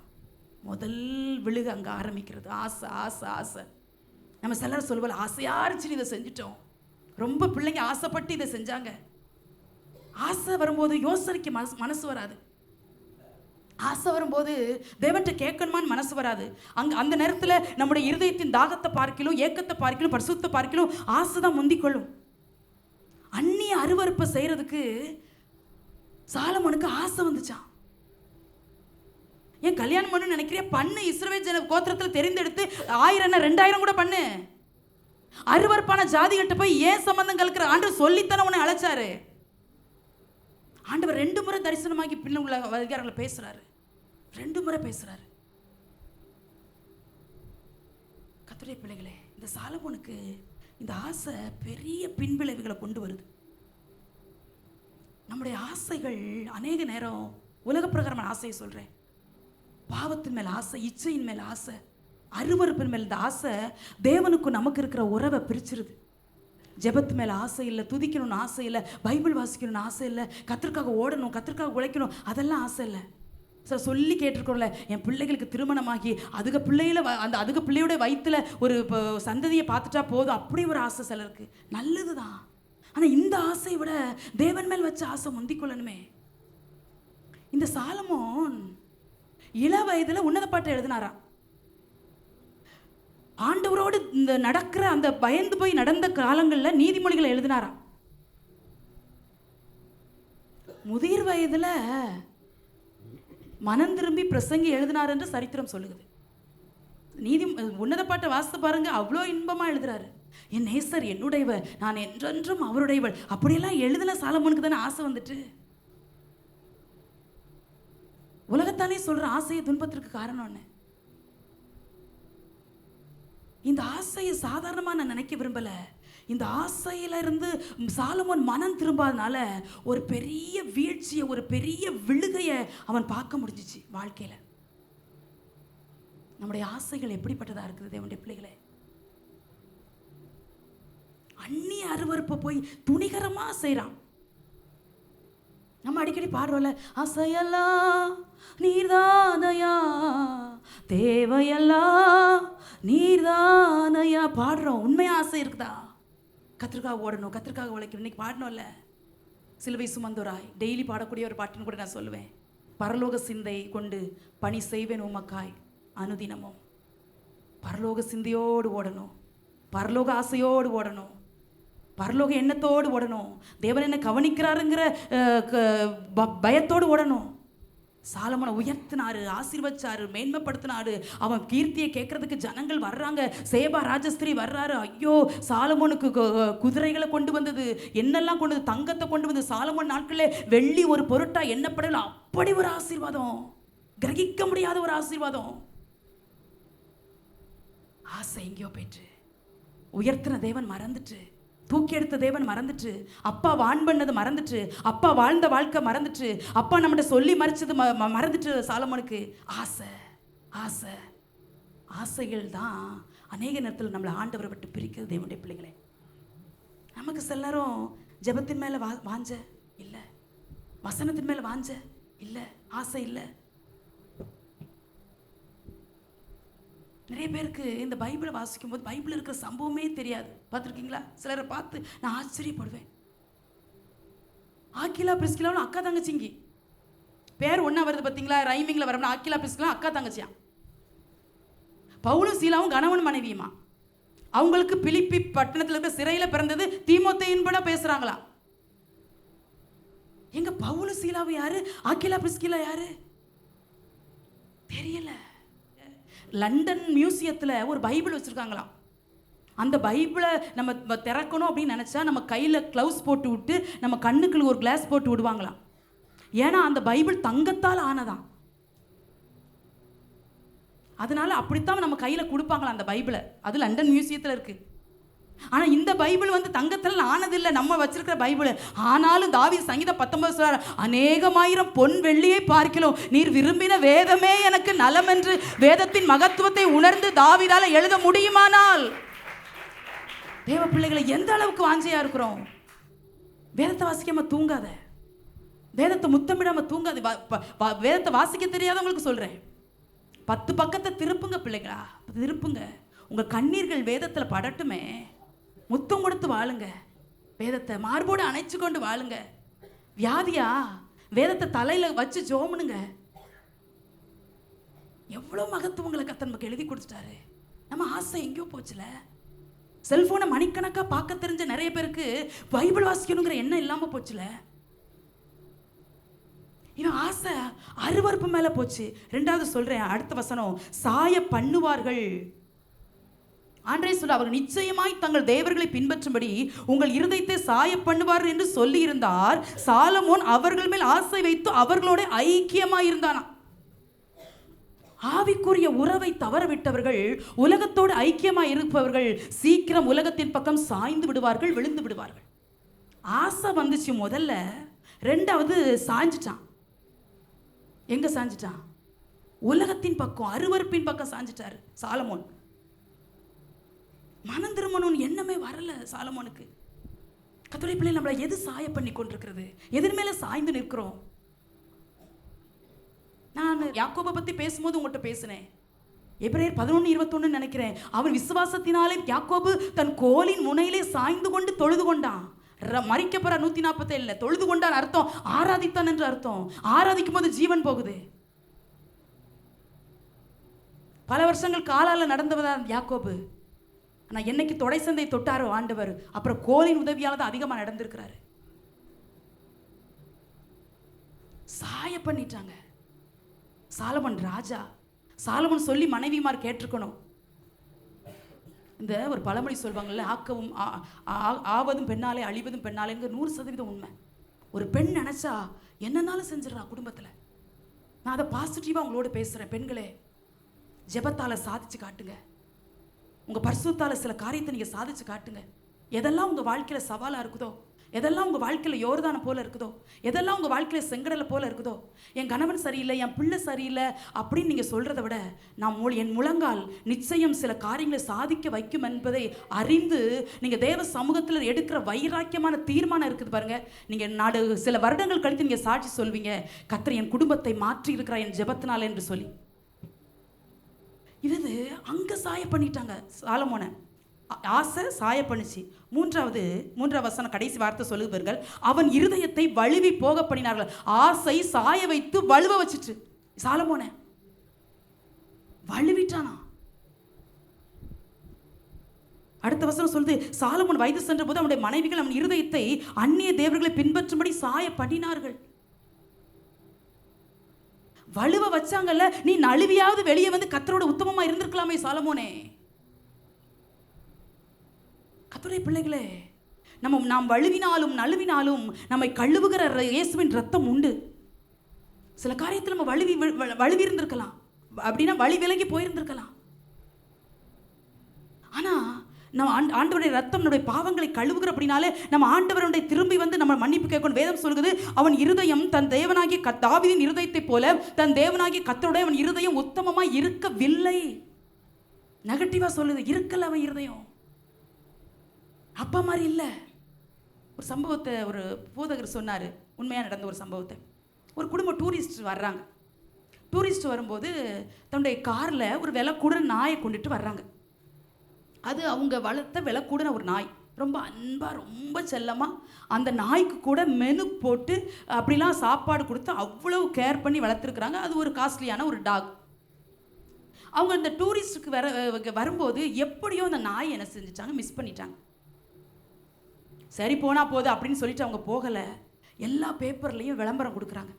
முதல் விழுக அங்கே ஆரம்பிக்கிறது. ஆசை ஆசை ஆசை. நம்ம சிலர் சொல்லுவோம், ஆசையாரிச்சு இதை செஞ்சிட்டோம். ரொம்ப பிள்ளைங்க ஆசைப்பட்டு இதை செஞ்சாங்க. ஆசை வரும்போது யோசனைக்கு மனசு வராது. ஆசை வரும்போது தேவன்கிட்ட கேட்கணுமான்னு மனசு வராது. அந்த நேரத்தில் நம்முடைய இருதயத்தின் தாகத்தை பார்க்கலும், ஏக்கத்தை பார்க்கலும், பரிசுத்தை பார்க்கலும் ஆசை தான் முந்திக்கொள்ளும். அந்நிய அருவருப்பை செய்யறதுக்கு சாலமோனுக்கு ஆசை வந்துச்சான். ஏன் கல்யாணம் பண்ணு நினைக்கிறியா? பண்ணு. இஸ்ரவேல் ஜன கோத்திரத்தில் தெரிந்தெடுத்து 1000 என்ன 2000 கூட பண்ணு. அருவருப்பான ஜாதிகிட்ட போய் ஏன் சம்பந்தம் கலக்கிற? ஆண்டவர் சொல்லித்தானே உன்னை அழைச்சாரு. ஆண்டவர் 2 முறை தரிசனமாகி பின்ன உள்ள அதிகாரங்களை பேசுறாரு. 2 முறை பேசுறாரு. கர்த்தருடைய பிள்ளைகளே, இந்த சாலமோனுக்கு இந்த ஆசை பெரிய பின்விளைவுகளை கொண்டு வருது. நம்முடைய ஆசைகள் அநேக நேரம் உலக பிரகாரமான ஆசையை சொல்றேன், பாவத்தின் மேல் ஆசை, இச்சையின் மேல் ஆசை, அருவருப்பின் மேல் இந்த ஆசை தேவனுக்கும் நமக்கு இருக்கிற உறவை பிரிச்சிருது. ஜெபத்து மேலே ஆசை இல்லை, துதிக்கணும்னு ஆசை இல்லை, பைபிள் வாசிக்கணும்னு ஆசை இல்லை, கத்திற்காக ஓடணும், கத்திற்காக உழைக்கணும், அதெல்லாம் ஆசை இல்லை. சார் சொல்லி கேட்டிருக்கோம்ல, என் பிள்ளைகளுக்கு திருமணமாகி அதுக பிள்ளையில அதுக பிள்ளையோட வயிற்றுல ஒரு சந்ததியை பார்த்துட்டா போதும், அப்படி ஒரு ஆசை சிலருக்கு. நல்லது தான். ஆனால் இந்த ஆசையை விட தேவன் மேல் வச்ச ஆசை முந்திக்கொள்ளணுமே. இந்த சாலமோன் இள வயதில் உன்னத பாட்டை எழுதினாராம். ஆண்டவரோடு இந்த நடக்கிற அந்த பயந்து போய் நடந்த காலங்களில் நீதிமொழிகளை எழுதினாராம். முதிர் வயதில் மனம் திரும்பி பிரசங்கி எழுதினார் என்று சரித்திரம் சொல்லுகிறது. உன்னத பாட்டை வாசித்து பாருங்க, அவ்வளோ இன்பமாக எழுதுறாரு. என் நேசர் என்னுடையவர், நான் என்றென்றும் அவருடையவள், அப்படியெல்லாம் எழுதின சாலமோனுக்கு தானே ஆசை வந்துட்டு. உலகத்தானே சொல்ற ஆசையை துன்பத்திற்கு காரணம் என்ன? இந்த ஆசையை சாதாரணமாக நான் நினைக்க விரும்பல. இந்த ஆசையிலிருந்து சாலமோன் மனம் திரும்பாதனால ஒரு பெரிய வீழ்ச்சியை, ஒரு பெரிய விழுகையை அவன் பார்க்க முடிஞ்சிச்சு வாழ்க்கையில. நம்முடைய ஆசைகள் எப்படிப்பட்டதா இருக்குது தேவனுடைய பிள்ளைகளே? அந்நிய அருவருப்பை போய் துணிகரமா செய்யறான். நம்ம அடிக்கடி பாடுறோம்ல, ஆசையெல்லாம் நீர்தானையா, தேவையெல்லாம் நீர்தானையா பாடுறோம். உண்மையா ஆசை இருக்குதா? கத்திற்காக ஓடணும், கத்திற்காக உழைக்கணும். இன்னைக்கு பாடணும்ல, சிலுவை சுமந்தோராய் டெய்லி பாடக்கூடிய ஒரு பாட்டுன்னு கூட நான் சொல்லுவேன். பரலோக சிந்தை கொண்டு பணி செய்வேன் உமக்காய் அனுதினமும். பரலோக சிந்தையோடு ஓடணும், பரலோக ஆசையோடு ஓடணும், பரலோக எண்ணத்தோடு ஓடணும், தேவன் என்ன கவனிக்கிறாருங்கிற பயத்தோடு ஓடணும். சாலமோனை உயர்த்தினாரு, ஆசீர்வச்சாரு, மேன்மைப்படுத்தினாரு. அவன் கீர்த்தியை கேட்கறதுக்கு ஜனங்கள் வர்றாங்க. சேபா ராஜஸ்திரி வர்றாரு. ஐயோ, சாலமோனுக்கு குதிரைகளை கொண்டு வந்தது, என்னெல்லாம் கொண்டு வந்து, தங்கத்தை கொண்டு வந்து. சாலமோன் நாட்களில் வெள்ளி ஒரு பொருட்டா எண்ணப்படல. அப்படி ஒரு ஆசீர்வாதம், கிரகிக்க முடியாத ஒரு ஆசீர்வாதம். ஆசை எங்கேயோ போயிட்டு, உயர்த்தின தேவன் மறந்துட்டு, தூக்கி எடுத்த தேவன் மறந்துட்டு, அப்பா வான் பண்ணது மறந்துட்டு, அப்பா வாழ்ந்த வாழ்க்கை மறந்துட்டு, அப்பா நம்மகிட்ட சொல்லி மறைச்சது மறந்துட்டு சாலமோனுக்கு ஆசை. ஆசை ஆசைகள் தான் அநேக நேரத்தில் நம்மளை ஆண்டவரை விட்டு பிரிக்கிறது. தேவனுடைய பிள்ளைகளே, நமக்கு சில நேரம் ஜெபத்தின் மேலே வாஞ்ச இல்லை, வசனத்தின் மேலே வாஞ்ச இல்லை, ஆசை இல்லை. நிறைய பேருக்கு இந்த பைபிளை வாசிக்கும் போது பைபிள் இருக்கிற சம்பவமே தெரியாது. பார்த்துருக்கீங்களா? சிலரை பார்த்து நான் ஆச்சரியப்படுவேன். ஆக்கிலா பிரிஸ்கிலாவும் அக்கா தங்கச்சிங்கி பேர் ஒன்றா வருது பார்த்தீங்களா? ரைமிங்கில் வரணும். ஆக்கிலா பிரிஸ்கிலா அக்கா தங்கச்சியா. பவுலும் சீலாவும் கணவன் மனைவியுமா. அவங்களுக்கு பிலிப்பி பட்டணத்தில் இருக்க சிறையில் பிறந்தது தீமோத்தேயுன் பட பேசுகிறாங்களா. எங்க பவுலும் சீலாவும் யாரு, ஆக்கிலா பிரிஸ்கிலா யாரு தெரியல. லண்டன் மியூசியத்தில் ஒரு பைபிள் வச்சுருக்காங்களாம். அந்த பைபிளை நம்ம திறக்கணும் அப்படின்னு நினச்சா நம்ம கையில் க்ளவுஸ் போட்டு விட்டு நம்ம கண்ணுக்குள்ள ஒரு கிளாஸ் போட்டு விடுவாங்களாம். ஏன்னா அந்த பைபிள் தங்கத்தால் ஆனதான். அதனால அப்படித்தான் நம்ம கையில் கொடுப்பாங்களாம் அந்த பைபிளை. அது லண்டன் மியூசியத்தில் இருக்குது. ஆனால் இந்த பைபிள் வந்து தங்கத்தில் ஆனதில்லை, நம்ம வச்சிருக்கிற பைபிள். ஆனாலும் தாவீது சங்கீதம் 19 சொல்றார், அநேகமாயிரம் பொன் வெள்ளியை பார்க்கிறோம் நீர் விரும்பின வேதமே எனக்கு நலம் என்று வேதத்தின் மகத்துவத்தை உணர்ந்து தாவீதால எழுத முடியுமானால், தேவ பிள்ளைகளை எந்த அளவுக்கு வாஞ்சையா இருக்கிறோம். வேதத்தை வாசிக்காம தூங்காத, வேதத்தை முத்தமிடாம தூங்காது. வேதத்தை வாசிக்க தெரியாதவங்களுக்கு சொல்றேன், 10 பக்கத்தை திருப்புங்க பிள்ளைங்களா, திருப்புங்க. உங்க கண்ணீர்கள் வேதத்தில் படட்டுமே. முத்தம் கொடுத்து வாழுங்க, வேதத்தை மார்போடு அணைச்சு கொண்டு வாழுங்க. வியாதியா, வேதத்தை தலையில வச்சு ஜோமுனுங்க. எவ்வளவு மகத்துவங்களை கர்த்தர் நமக்கு எழுதி கொடுத்துட்டாரு. நம்ம ஆசை எங்கேயோ போச்சுல. செல்போனை மணிக்கணக்கா பார்க்க தெரிஞ்ச நிறைய பேருக்கு பைபிள் வாசிக்கணுங்கிற எண்ணம் இல்லாம போச்சுல. இவன் ஆசை அருவருப்பு மேல போச்சு. 2வது சொல்றேன், அடுத்த வசனம், சாய பண்ணுவார்கள். ஆண்டவரே சொல்ல, அவர்கள் நிச்சயமாய் தங்கள் தேவர்களை பின்பற்றும்படி உங்கள் இருதயத்தை சாய பண்ணுவார் என்று சொல்லி இருந்தார். சாலமோன் அவர்கள் மேல் ஆசை வைத்து அவர்களோட ஐக்கியமாய் இருந்தானா. ஆவிக்குரிய உறவை தவறவிட்டவர்கள், உலகத்தோடு ஐக்கியமாய் இருப்பவர்கள் சீக்கிரம் உலகத்தின் பக்கம் சாய்ந்து விடுவார்கள், விழுந்து விடுவார்கள். ஆசை வந்துச்சு முதல்ல, 2வது சாஞ்சிட்டான். எங்க சாஞ்சிட்டான்? உலகத்தின் பக்கம், அருவருப்பின் பக்கம் சாஞ்சிட்டாரு சாலமோன். மனம் திரும்பணும்னு எண்ணமே வரல சாலமோனுக்கு. கர்த்தருடைய பிள்ளை, நம்மளை எது சாய பண்ணி கொண்டிருக்கிறது? எதன் மேல சாய்ந்து நிற்கிறோம்? நான் யாக்கோபை பத்தி பேசும்போது உங்கள்கிட்ட பேசினேன். எபிரேயர் 11:21 நினைக்கிறேன். அவன் விசுவாசத்தினாலே யாக்கோபு தன் கோலின் முனையிலே சாய்ந்து கொண்டு தொழுது கொண்டான். மரிக்கப்பற 147 தொழுது கொண்டான் அர்த்தம் ஆராதித்தான் என்று அர்த்தம். ஆராதிக்கும் போது ஜீவன் போகுது. பல வருஷங்கள் காலால நடந்தவதான் யாக்கோபு. ஆனால் என்னைக்கு தொடை சந்தை தொட்டாரோ ஆண்டவர், அப்புறம் கோலின் உதவியால் தான் அதிகமாக நடந்திருக்கிறாரு. சாய பண்ணிட்டாங்க. சாலமன் ராஜா, சாலமன் சொல்லி மனைவிமார் கேட்டிருக்கணும். இந்த ஒரு பழமொழி சொல்வாங்கல்ல, ஆக்கவும் ஆவதும் பெண்ணாலே அழிவதும் பெண்ணாலேங்க 100% உண்மை. ஒரு பெண் நினைச்சா என்னன்னாலும் செஞ்சிடறா குடும்பத்தில். நான் அதை பாசிட்டிவாக உங்களோட பேசுகிறேன். பெண்களே, ஜெபத்தால் சாதிச்சு காட்டுங்க. உங்கள் பரிசுத்தால சில காரியத்தை நீங்கள் சாதிச்சு காட்டுங்க. எதெல்லாம் உங்கள் வாழ்க்கையில் சவாலாக இருக்குதோ, எதெல்லாம் உங்கள் வாழ்க்கையில் யோர்தானை போல இருக்குதோ, எதெல்லாம் உங்கள் வாழ்க்கையில் செங்கடலை போல இருக்குதோ, என் கணவன் சரியில்லை, என் பிள்ளை சரியில்லை அப்படின்னு நீங்கள் சொல்கிறத விட, என் முழங்கால் நிச்சயம் சில காரியங்களை சாதிக்க வைக்கும் என்பதை அறிந்து நீங்கள் தேவ சமூகத்தில் எடுக்கிற வைராக்கியமான தீர்மானம் இருக்குது பாருங்கள். நீங்கள் சில வருடங்கள் கழித்து நீங்கள் சாட்சி சொல்வீங்க, கர்த்தர் என் குடும்பத்தை மாற்றி இருக்கிறார் என் ஜெபத்தினால என்று சொல்லி. இது அங்கே சாய பண்ணிட்டாங்க சாலமோனை. ஆசை சாய பண்ணிச்சு. 3வது வசனம் கடைசி வார்த்தை சொல்லுவார்கள், அவன் இருதயத்தை வழுவி போக பண்ணினார்கள். ஆசை சாய வைத்து வழுவ வச்சுட்டு சாலமோனை வழுவிட்டானா. அடுத்த வசனம் சொல்லுது, சாலமோன் வயது சென்ற போது அவனுடைய மனைவிகள் அவன் இருதயத்தை அந்நிய தேவர்களை பின்பற்றும்படி சாய பண்ணினார்கள். வலுவ வச்சாங்கல்ல, நீ நழுவியாவது வெளியே வந்து கர்த்தரோட உத்தமமா இருந்திருக்கலாமே சாலமோனே. கர்த்தருடைய பிள்ளைகளே, நாம் வழுவினாலும் நழுவினாலும் நம்மை கழுவுகிற இயேசுவின் ரத்தம் உண்டு. சில காரியத்தில் நம்ம வழுவி இருந்திருக்கலாம், அப்படின்னா வழி விலகி போயிருந்திருக்கலாம். ஆனா நம்ம ஆண்டவருடைய ரத்தம் நம்முடைய பாவங்களை கழுவுகிற அப்படின்னாலே நம்ம ஆண்டவருடைய திரும்பி வந்து நம்ம மன்னிப்பு கேட்கணும். வேதம் சொல்கிறது, அவன் இருதயம் தன் தேவனாகிய தாவீதின் இருதயத்தை போல தன் தேவனாகிய கர்த்தருடைய அவன் இருதயம் உத்தமமாய் இருக்கவில்லை. நெகட்டிவா சொல்லுது, இருக்கல அவன் இருதயம் அப்பா மாதிரி இல்லை. ஒரு சம்பவத்தை ஒரு போதகர் சொன்னார், உண்மையாக நடந்த ஒரு சம்பவத்தை. ஒரு குடும்பம் டூரிஸ்ட் வர்றாங்க. டூரிஸ்ட் வரும்போது தன்னுடைய காரில் ஒரு விலை கூட நாயை கொண்டுட்டு வர்றாங்க. அது அவங்க வளர்த்த விலை கூடன ஒரு நாய், ரொம்ப அன்பாக ரொம்ப செல்லமாக அந்த நாய்க்கு கூட மெனு போட்டு அப்படிலாம் சாப்பாடு கொடுத்து அவ்வளோ கேர் பண்ணி வளர்த்துருக்குறாங்க. அது ஒரு காஸ்ட்லியான ஒரு டாக். அவங்க இந்த டூரிஸ்ட்டுக்கு வரும்போது எப்படியோ அந்த நாய் என்ன செஞ்சிட்டாங்க, மிஸ் பண்ணிட்டாங்க. சரி போனால் போதும் அப்படின்னு சொல்லிட்டு அவங்க போகலை. எல்லா பேப்பர்லேயும் விளம்பரம் கொடுக்குறாங்க.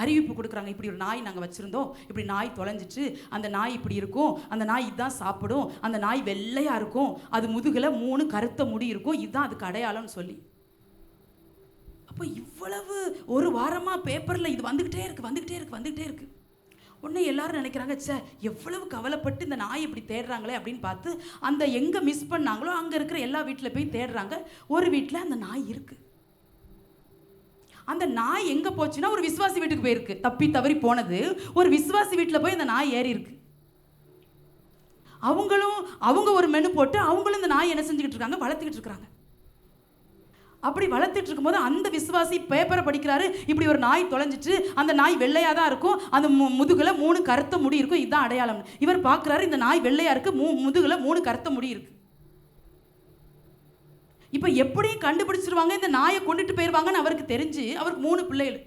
அறிவிப்பு கொடுக்குறாங்க, இப்படி ஒரு நாய் நாங்கள் வச்சுருந்தோம், இப்படி நாய் தொலைஞ்சிச்சு, அந்த நாய் இப்படி இருக்கும், அந்த நாய் இதுதான் சாப்பிடும், அந்த நாய் வெள்ளையாக இருக்கும், அது முதுகில் 3 கருத்த முடி இருக்கும், இதுதான் அதுக்கு அடையாளம்னு சொல்லி. அப்போ இவ்வளவு ஒரு வாரமாக பேப்பரில் இது வந்துக்கிட்டே இருக்கு. உடனே எல்லாரும் நினைக்கிறாங்க, சே எவ்வளவு கவலைப்பட்டு இந்த நாய் இப்படி தேடுறாங்களே அப்படின்னு பார்த்து அந்த எங்கே மிஸ் பண்ணாங்களோ அங்கே இருக்கிற எல்லா வீட்டில் போய் தேடுறாங்க. ஒரு வீட்டில் அந்த நாய் இருக்குது. அந்த நாய் எங்கே போச்சுன்னா ஒரு விசுவாசி வீட்டுக்கு போயிருக்கு. தப்பி தவறி போனது ஒரு விசுவாசி வீட்டில் போய் அந்த நாய் ஏறி இருக்கு. அவங்க ஒரு மெனு போட்டு அவங்களும் இந்த நாய் என்ன செஞ்சுக்கிட்டு இருக்காங்க, வளர்த்துக்கிட்டு இருக்காங்க. அப்படி வளர்த்துட்டு இருக்கும்போது அந்த விசுவாசி பேப்பரை படிக்கிறாரு, இப்படி ஒரு நாய் தொலைஞ்சிட்டு, அந்த நாய் வெள்ளையாக தான் இருக்கும், அந்த முதுகில் 3 கருத்த முடி இருக்கும், இதுதான் அடையாளம். இவர் பார்க்குறாரு, இந்த நாய் வெள்ளையாக இருக்கு, முதுகில் 3 கருத்த முடி இருக்கு. இப்போ எப்படியும் கண்டுபிடிச்சிருவாங்க, இந்த நாயை கொண்டுட்டு போயிடுவாங்கன்னு அவருக்கு தெரிஞ்சு, அவருக்கு 3 பிள்ளைகள்.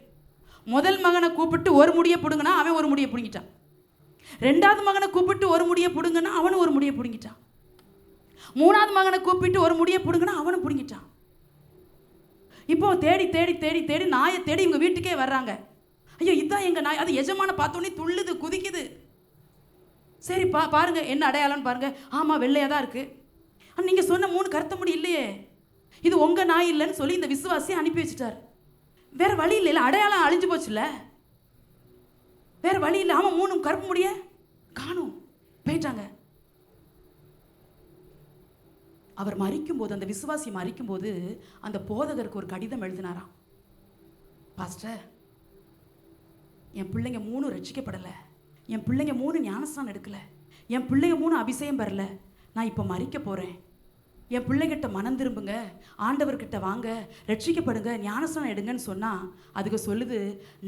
முதல் மகனை கூப்பிட்டு ஒரு முடியை பிடுங்கினா அவன் ஒரு முடியை பிடுங்கிட்டான். 2வது மகனை கூப்பிட்டு ஒரு முடியை பிடுங்கினா அவனும் ஒரு முடியை பிடுங்கிட்டான். 3வது மகனை கூப்பிட்டு ஒரு முடியை பிடுங்கினா அவனும் பிடுங்கிட்டான். இப்போ தேடி தேடி தேடி தேடி நாயை தேடி இவங்க வீட்டுக்கே வர்றாங்க. ஐயோ இதுதான் எங்கள் நாய். அது எஜமான பார்த்தோன்னே துள்ளுது, குதிக்குது. சரி பாருங்க என்ன அடையாளம்னு பாருங்க. ஆமாம் வெள்ளையாக தான் இருக்குது. நீங்கள் சொன்ன 3 கருத்த முடி இல்லையே, இது உங்கள் நாய் இல்லைன்னு சொல்லி இந்த விசுவாசியை அனுப்பி வச்சுட்டார். வேற வழி இல்லை, அடையாளம் அழிஞ்சு போச்சுல்ல, வேற வழி இல்லை. ஆமாம் 3 கருப்பு முடிய காணும், போயிட்டாங்க. அவர் மரிக்கும்போது, அந்த விசுவாசி மரிக்கும்போது அந்த போதகருக்கு ஒரு கடிதம் எழுதினாராம். பாஸ்டர், என் பிள்ளைங்க 3 ரட்சிக்கப்படலை, என் பிள்ளைங்க 3 ஞானஸ்தானம் எடுக்கலை, என் பிள்ளைங்க 3 அபிஷேகம் பெறலை, நான் இப்போ மரிக்க போகிறேன். என் பிள்ளைகிட்ட மனம் திரும்புங்க, ஆண்டவர்கிட்ட வாங்க, ரட்சிக்கப்படுங்க, ஞானஸ்தானம் எடுங்கன்னு சொன்னால் அதுக்கு சொல்லுது,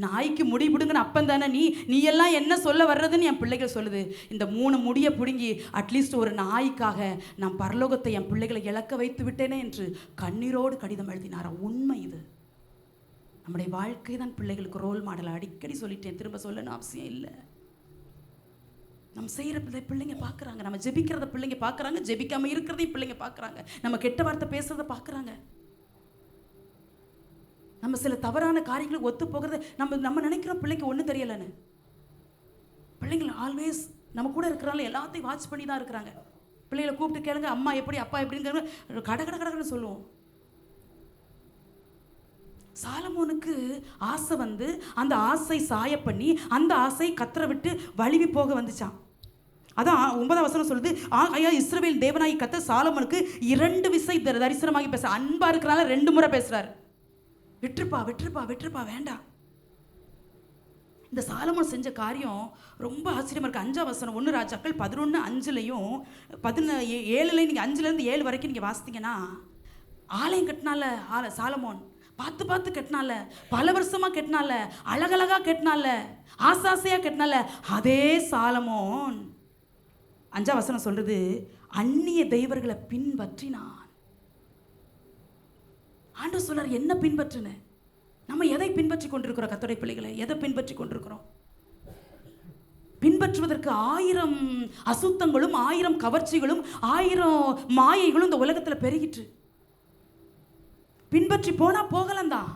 நாய்க்கு முடி பிடுங்கன்னு அப்பன் தானே நீ எல்லாம் என்ன சொல்ல வர்றதுன்னு என் பிள்ளைகள் சொல்லுது. இந்த 3 முடியை பிடுங்கி அட்லீஸ்ட் ஒரு நாய்க்காக நான் பரலோகத்தை என் பிள்ளைகளை இழக்க வைத்து விட்டேனே என்று கண்ணீரோடு கடிதம் எழுதினாராம். உண்மை இது. நம்முடைய வாழ்க்கை தான் பிள்ளைகளுக்கு ரோல் மாடல். அடிக்கடி சொல்லிட்டேன், திரும்ப சொல்லணும் அவசியம் இல்லை. நம்ம செய்கிற பிள்ளைங்க பார்க்குறாங்க, நம்ம ஜெபிக்கிறத பிள்ளைங்க பார்க்குறாங்க, ஜெபிக்காமல் இருக்கிறதையும் பிள்ளைங்க பார்க்குறாங்க, நம்ம கெட்ட வார்த்தை பேசுகிறத பார்க்குறாங்க, நம்ம சில தவறான காரியங்களுக்கு ஒத்து போகிறது நம்ம நினைக்கிறோம் பிள்ளைங்க ஒன்றும் தெரியலைன்னு. பிள்ளைங்க ஆல்வேஸ் நம்ம கூட இருக்கிறாங்க, எல்லாத்தையும் வாட்ச் பண்ணி தான் இருக்கிறாங்க. பிள்ளைகளை கூப்பிட்டு கேளுங்க, அம்மா எப்படி அப்பா எப்படிங்கிற கடன்னு சொல்லுவோம். சாலமோனுக்கு ஆசை வந்து அந்த ஆசை சாய பண்ணி அந்த ஆசை கத்தரை விட்டு வலிவி போக வந்துச்சான். அதான் 9ஆம் வசனம் சொல்லுது, ஐயா இஸ்ரவேல் தேவனாய் கர்த்தர் சாலமோனுக்கு 2 விசை தரிசனமாகி பேச, அன்பா இருக்கிறனால 2 முறை பேசுறாரு. விட்டுருப்பா வேண்டாம். இந்த சாலமோன் செஞ்ச காரியம் ரொம்ப ஆச்சரியமா இருக்கு. 5ஆம் வசனம் 1 ராஜாக்கள் 11:5லையும் 17 நீங்கள் 5லேருந்து 7 வரைக்கும் நீங்கள் வாசித்தீங்கன்னா, ஆலயம் கட்டினால சாலமோன், பார்த்து கட்டினால, பல வருஷமா கட்டினால, அழகழகா கட்டினால, ஆசாசையா கட்டினால, அதே சாலமோன் 5ஆம் வசனம் சொல்றது, அந்நிய தெய்வர்களை பின்பற்றினான். ஆண்டவர் சொல்றார், என்ன பின்பற்றுன? நம்ம எதை பின்பற்றி கொண்டிருக்கிறோம்? கர்த்தருடைய பிள்ளைகளை எதை பின்பற்றி கொண்டிருக்கிறோம்? பின்பற்றுவதற்கு 1000 அசுத்தங்களும் 1000 கவர்ச்சிகளும் 1000 மாயைகளும் இந்த உலகத்தில் பெருகிட்டு. பின்பற்றி போனால் போகலாம் தான்,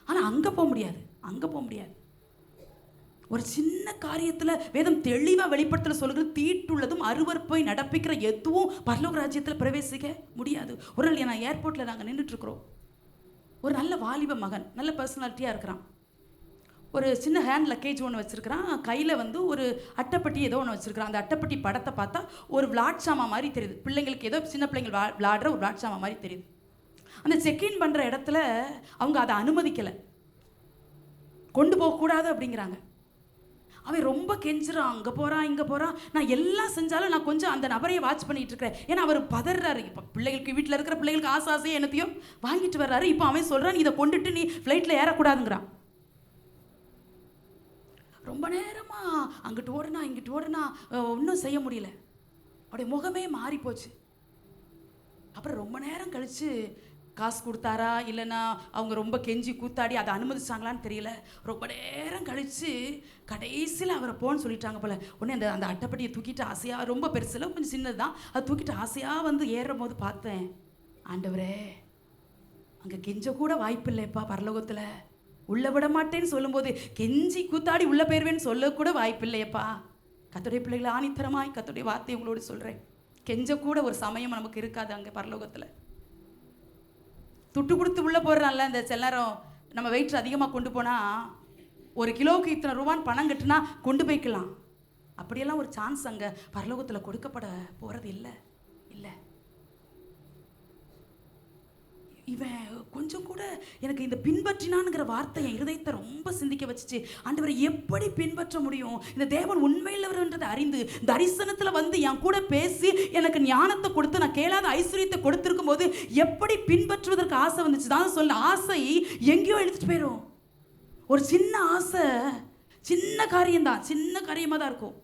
ஆனால் அங்கே போக முடியாது. ஒரு சின்ன காரியத்தில் வேதம் தெளிவாக வெளிப்படுத்தல சொல்லுகிறது, தீட்டுள்ளதும் அருவருப்பை நடப்பிக்கிற எதுவும் பரலோக ராஜ்யத்தில் பிரவேசிக்க முடியாது. ஒரு நாள் நான் ஏர்போர்ட்டில் நாங்கள் நின்றுட்டுருக்குறோம். ஒரு நல்ல வாலிப மகன், நல்ல பர்சனாலிட்டியாக இருக்கிறான். ஒரு சின்ன ஹேண்ட் லக்கேஜ் ஒன்று வச்சுருக்கிறான், கையில் வந்து ஒரு அட்டைப்பட்டி ஏதோ ஒன்று வச்சுருக்கிறான். அந்த அட்டைப்பட்டி படத்தை பார்த்தா ஒரு விளாட் சாமா மாதிரி தெரியுது. பிள்ளைங்களுக்கு ஏதோ சின்ன பிள்ளைங்கள் விளாடுற ஒரு விளாட் சாமா மாதிரி தெரியுது. அந்த செக்இன் பண்ணுற இடத்துல அவங்க அதை அனுமதிக்கலை, கொண்டு போகக்கூடாது அப்படிங்கிறாங்க. அவன் ரொம்ப கெஞ்சுறான், அங்கே போகிறான் இங்கே போகிறான். நான் எல்லாம் செஞ்சாலும் நான் கொஞ்சம் அந்த நபரையை வாட்ச் பண்ணிகிட்டு இருக்கிறேன். ஏன்னா அவர் பதறாரு. இப்போ பிள்ளைகளுக்கு, வீட்டில் இருக்கிற பிள்ளைகளுக்கு ஆசையாக என்னத்தையும் வாங்கிட்டு வர்றாரு. இப்போ அவன் சொல்கிறான், இதை கொண்டுட்டு நீ ஃப்ளைட்டில் ஏறக்கூடாதுங்கிறான். ரொம்ப நேரமாக அங்கிட்டு ஓடுனா ஒன்றும் செய்ய முடியல. அவருடைய முகமே மாறி போச்சு. அப்புறம் ரொம்ப நேரம் கழித்து காசு கொடுத்தாரா இல்லைன்னா அவங்க ரொம்ப கெஞ்சி கூத்தாடி அதை அனுமதிச்சாங்களான்னு தெரியல. ரொம்ப நேரம் கழித்து கடைசியில் அவரை போன்னு சொல்லிட்டாங்க போல. உடனே அந்த அட்டைப்பட்டியை தூக்கிட்டு ஆசையாக, ரொம்ப பெருசில் கொஞ்சம் சின்னது தான், அதை தூக்கிட்டு ஆசையாக வந்து ஏறும் போது பார்த்தேன், ஆண்டவரே அங்கே கெஞ்ச கூட வாய்ப்பு இல்லைப்பா பரலோகத்தில், உள்ள விட மாட்டேன்னு சொல்லும்போது கெஞ்சி கூத்தாடி உள்ள போயிருவேன்னு சொல்லக்கூட வாய்ப்பு இல்லையப்பா. கர்த்தருடைய பிள்ளைகளை ஆணித்தரமாய் கர்த்தருடைய வார்த்தை உங்களோடு சொல்கிறேன். கெஞ்ச கூட ஒரு சமயம் நமக்கு இருக்காது அங்கே பரலோகத்தில். துட்டு கொடுத்து உள்ளே போடுறான்ல, இந்த சில நேரம் நம்ம வெயிட் அதிகமாக கொண்டு போனால் 1 கிலோவுக்கு இத்தனை ரூபான்னு பணம் கட்டுனா கொண்டு போய்க்கலாம். அப்படியெல்லாம் ஒரு சான்ஸ் அங்கே பரலோகத்தில் கொடுக்கப்பட போகிறது இல்லை. இவன் கொஞ்சம் கூட எனக்கு இந்த பின்பற்றினான்ங்கிற வார்த்தை என் இருதயத்தை ரொம்ப சிந்திக்க வச்சுச்சு. ஆண்டவரை எப்படி பின்பற்ற முடியும்? இந்த தேவன் உண்மையிலவர்ன்றதை அறிந்து தரிசனத்தில் வந்து என் கூட பேசி எனக்கு ஞானத்தை கொடுத்து நான் கேளாத ஐஸ்வர்யத்தை கொடுத்துருக்கும் போது எப்படி பின்பற்றுவதற்கு ஆசை வந்துச்சு. தான் சொல்ல, ஆசை எங்கேயோ எடுத்துட்டு போயிடும். ஒரு சின்ன ஆசை, சின்ன காரியம்தான், சின்ன காரியமாக தான் இருக்கும்.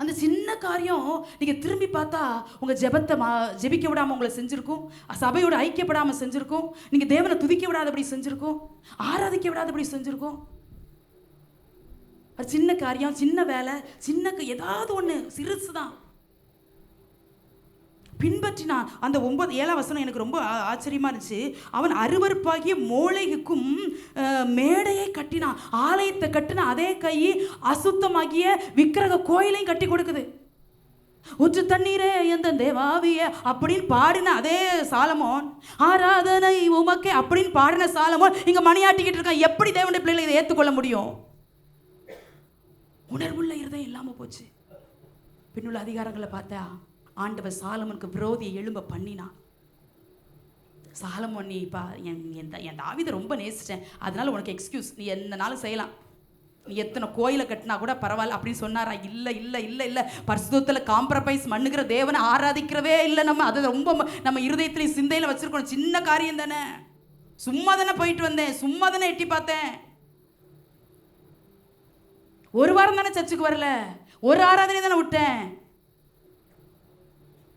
அந்த சின்ன காரியம் நீங்கள் திரும்பி பார்த்தா உங்கள் ஜெபத்தை ஜெபிக்க விடாமல் உங்களை செஞ்சுருக்கும், சபையோட ஐக்கியப்படாமல் செஞ்சுருக்கும், நீங்கள் தேவனை துதிக்க விடாதபடி செஞ்சுருக்கும், ஆராதிக்க விடாதபடி செஞ்சுருக்கும். அது சின்ன காரியம், சின்ன வேலை, சின்ன ஏதாவது ஒன்று சிறுசு தான். பின்பற்றினான். அந்த 7ஆம் வசனம் எனக்கு ரொம்ப ஆச்சரியமாக இருந்துச்சு. அவன் அருவருப்பாகிய மோளைக்கும் மேடையை கட்டினான். ஆலயத்தை கட்டின அதே கை அசுத்தமாகிய விக்கிரக கோயிலையும் கட்டி கொடுக்குது. ஊற்று தண்ணீரே எந்த தேவாவிய அப்படின்னு பாடின அதே சாலமோன், ஆராதனை உமக்கே அப்படின்னு பாடின சாலமோன் இங்கே மணியாட்டிக்கிட்டு இருக்கான். எப்படி தேவனுடைய பிள்ளைகளை இதை ஏற்றுக்கொள்ள முடியும்? உணர்வுள்ள இருதயம் இல்லாமல் போச்சு. பின்னுள்ள அதிகாரங்களை பார்த்தா ஆண்டவர் சாலமோனுக்கு விரோதியை எழும்ப பண்ணினான். சாலமோன், நீ இப்போ என் தாவீதை ரொம்ப நேசித்தேன், அதனால உனக்கு எக்ஸ்கியூஸ், நீ என்ன நாளும் செய்யலாம், நீ எத்தனை கோயிலை கட்டினா கூட பரவாயில்ல அப்படின்னு சொன்னாரா? இல்லை இல்லை இல்லை இல்லை. பரிசுத்தத்தில் காம்ப்ரமைஸ் பண்ணுகிற தேவனை ஆராதிக்கிறவே இல்லை. நம்ம அதை ரொம்ப நம்ம இருதயத்திலையும் சிந்தையில் வச்சிருக்கணும். சின்ன காரியம் தானே, சும்மா தானே போயிட்டு வந்தேன், சும்மா தானே எட்டி பார்த்தேன், ஒரு வாரம் தானே சர்ச்சுக்கு வரல, ஒரு ஆராதனை தானே விட்டேன்.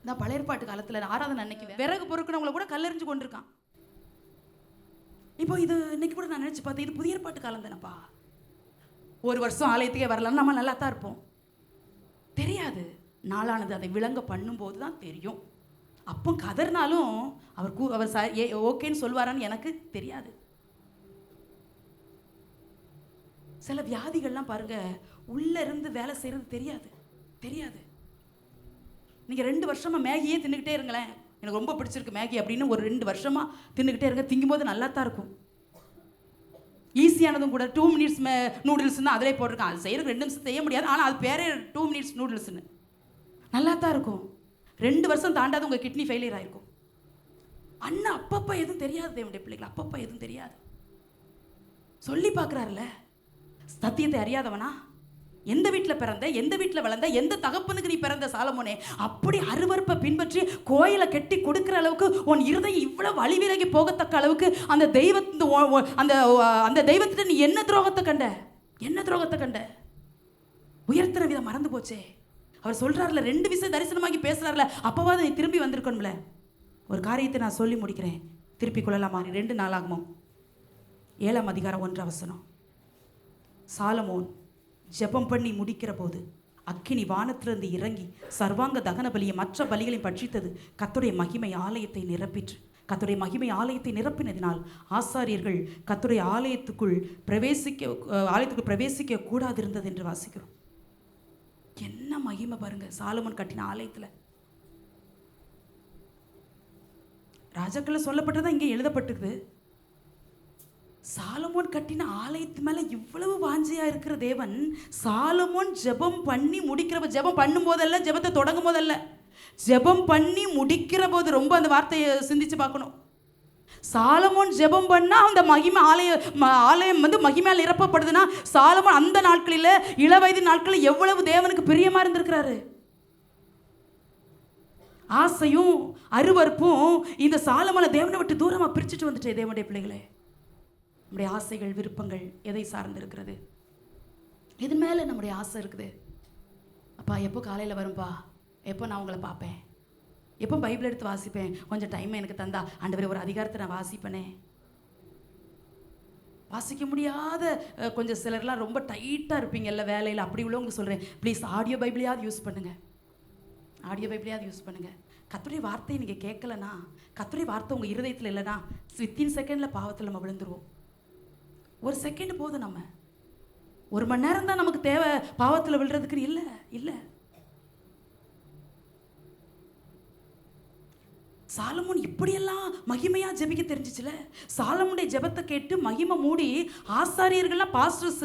இந்த பழைய ஏற்பாட்டு காலத்தில் ஆராதனை அன்னைக்கு விறகு பொறுக்கிறவங்கள கூட கல்லெறிஞ்சு கொண்டிருக்கான். இப்போ இது இன்னைக்கு கூட நான் நினச்சி பார்த்தேன், இது புதிய ஏற்பாட்டு காலம் தானப்பா. ஒரு வருஷம் ஆலயத்துக்கே வரலாம், நம்ம நல்லா தான் இருப்போம். தெரியாது, நாளானது அதை விளங்க பண்ணும்போது தான் தெரியும். அப்போ கதர்னாலும் அவர் ஓகேன்னு சொல்வாரான்னு எனக்கு தெரியாது. சில வியாதிகள்லாம் பாருங்க, உள்ள இருந்து வேலை செய்யறது தெரியாது. நீங்கள் 2 வருஷமாக மேகியே தின்னுக்கிட்டே இருங்களேன், எனக்கு ரொம்ப பிடிச்சிருக்கு மேகி அப்படின்னு ஒரு 2 வருஷமாக தின்னுக்கிட்டே இருங்க, திங்கும்போது நல்லா தான் இருக்கும். ஈஸியானதும் கூட 2 மினிட்ஸ் நூடுல்ஸ்ன்னு அதிலே போட்டிருக்கான். அது செய்யறதுக்கு 2 நிமிஷம் செய்ய முடியாது, ஆனால் அது பேரே 2 மினிட்ஸ் நூடுல்ஸ்ன்னு நல்லா தான் இருக்கும். 2 வருஷம் தாண்டாது உங்கள் கிட்னி ஃபெயிலியர் ஆகிருக்கும். அண்ணா அப்பப்போ எதுவும் தெரியாது, தேவனுடைய பிள்ளைகள் அப்பப்போ எதுவும் தெரியாது. சொல்லி பார்க்குறாருல்ல, சத்தியத்தை அறியாதவனா? எந்த வீட்டில் பிறந்த, எந்த வீட்டில் வளர்ந்த, எந்த தகப்பனுக்கு நீ பிறந்த சாலமோனே? அப்படி அருவருப்பை பின்பற்றி கோயிலை கட்டி கொடுக்குற அளவுக்கு உன் இருதயம் இவ்வளவு வழிவிலகி போகத்தக்க அளவுக்கு அந்த தெய்வத்திட்ட நீ என்ன துரோகத்தை கண்ட? உயர்த்தின விதம் மறந்து போச்சே. அவர் சொல்றாருல, 2 விஷயம் தரிசனமாகி பேசுறாருல, அப்பவாது நீ திரும்பி வந்திருக்கணும்ல. ஒரு காரியத்தை நான் சொல்லி முடிக்கிறேன், திருப்பி கொள்ளலாமா? 2 நாளாகமம் 7ஆம் அதிகாரம் 1ஆம் வசனம். சாலமோன் ஜெபம் பண்ணி முடிக்கிற போது அக்கினி வானத்திலிருந்து இறங்கி சர்வாங்க தகன பலியை மற்ற பலிகளையும் பட்சித்தது. கர்த்தருடைய மகிமை ஆலயத்தை நிரப்பிற்று. கர்த்தருடைய மகிமை ஆலயத்தை நிரப்பினதினால் ஆசாரியர்கள் கர்த்தருடைய ஆலயத்துக்குள் பிரவேசிக்க கூடாது இருந்தது என்று வாசிக்கிறோம். என்ன மகிமை பாருங்க சாலமோன் கட்டின ஆலயத்தில். ராஜாக்கள் சொல்லப்பட்டதான் இங்கே எழுதப்பட்டிருக்குது. சாலமோன் கட்டின ஆலயத்து மேலே இவ்வளவு வாஞ்சியா இருக்கிற தேவன், சாலமோன் ஜெபம் பண்ணி ஜெபம் பண்ணும் போதல்ல, ஜெபத்தை தொடங்கும் போதல்ல, ஜெபம் பண்ணி முடிக்கிற போது, ரொம்ப அந்த வார்த்தையை சிந்திச்சு பார்க்கணும். சாலமோன் ஜெபம் பண்ணா அந்த மகிமை ஆலயம் வந்து மகிமையால் நிரப்பப்படுதுன்னா, சாலமோன் அந்த நாட்களில் இளவயது நாட்களில் எவ்வளவு தேவனுக்கு பிரியமா இருந்திருக்கிறாரு. ஆசையும் அருவருப்பும் இந்த சாலமோனை தேவனை விட்டு தூரமா பிரிச்சுட்டு வந்துட்டே. தேவனுடைய பிள்ளைகளே, நம்முடைய ஆசைகள் விருப்பங்கள் எதை சார்ந்து இருக்கிறது? இது மேலே நம்முடைய ஆசை இருக்குது. அப்பா எப்போ காலையில் வரும்பா, எப்போ நான் உங்களை பார்ப்பேன், எப்போ பைபிள் எடுத்து வாசிப்பேன், கொஞ்சம் டைம் எனக்கு தந்தா ஆண்டவரே ஒரு அதிகாரத்தை நான் வாசிப்பேனே. வாசிக்க முடியாத கொஞ்சம் சிலர்லாம் ரொம்ப டைட்டாக இருப்பீங்கல்ல வேலையில், அப்படி உள்ளவங்க சொல்கிறேன், ப்ளீஸ் ஆடியோ பைபிளையாவது யூஸ் பண்ணுங்கள். கர்த்தருடைய வார்த்தையை நீங்கள் கேட்கலன்னா, கர்த்தருடைய வார்த்தை உங்கள் இருதயத்தில் இல்லைன்னா, வித்தின் செகண்டில் பாவத்தில் நம்ம விழுந்துருவோம். ஒரு செகண்ட் போதும். நம்ம 1 மணி நேரம் தான் நமக்கு தேவை பாவத்தில் விழுறதுக்கு. இல்லை இல்லை. சாலமோன் இப்படியெல்லாம் மகிமையா ஜெபிக்க தெரிஞ்சிச்சுல. சாலமோனுடைய ஜெபத்தை கேட்டு மகிமை மூடி ஆசாரியர்கள்லாம், பாஸ்டர்ஸ்,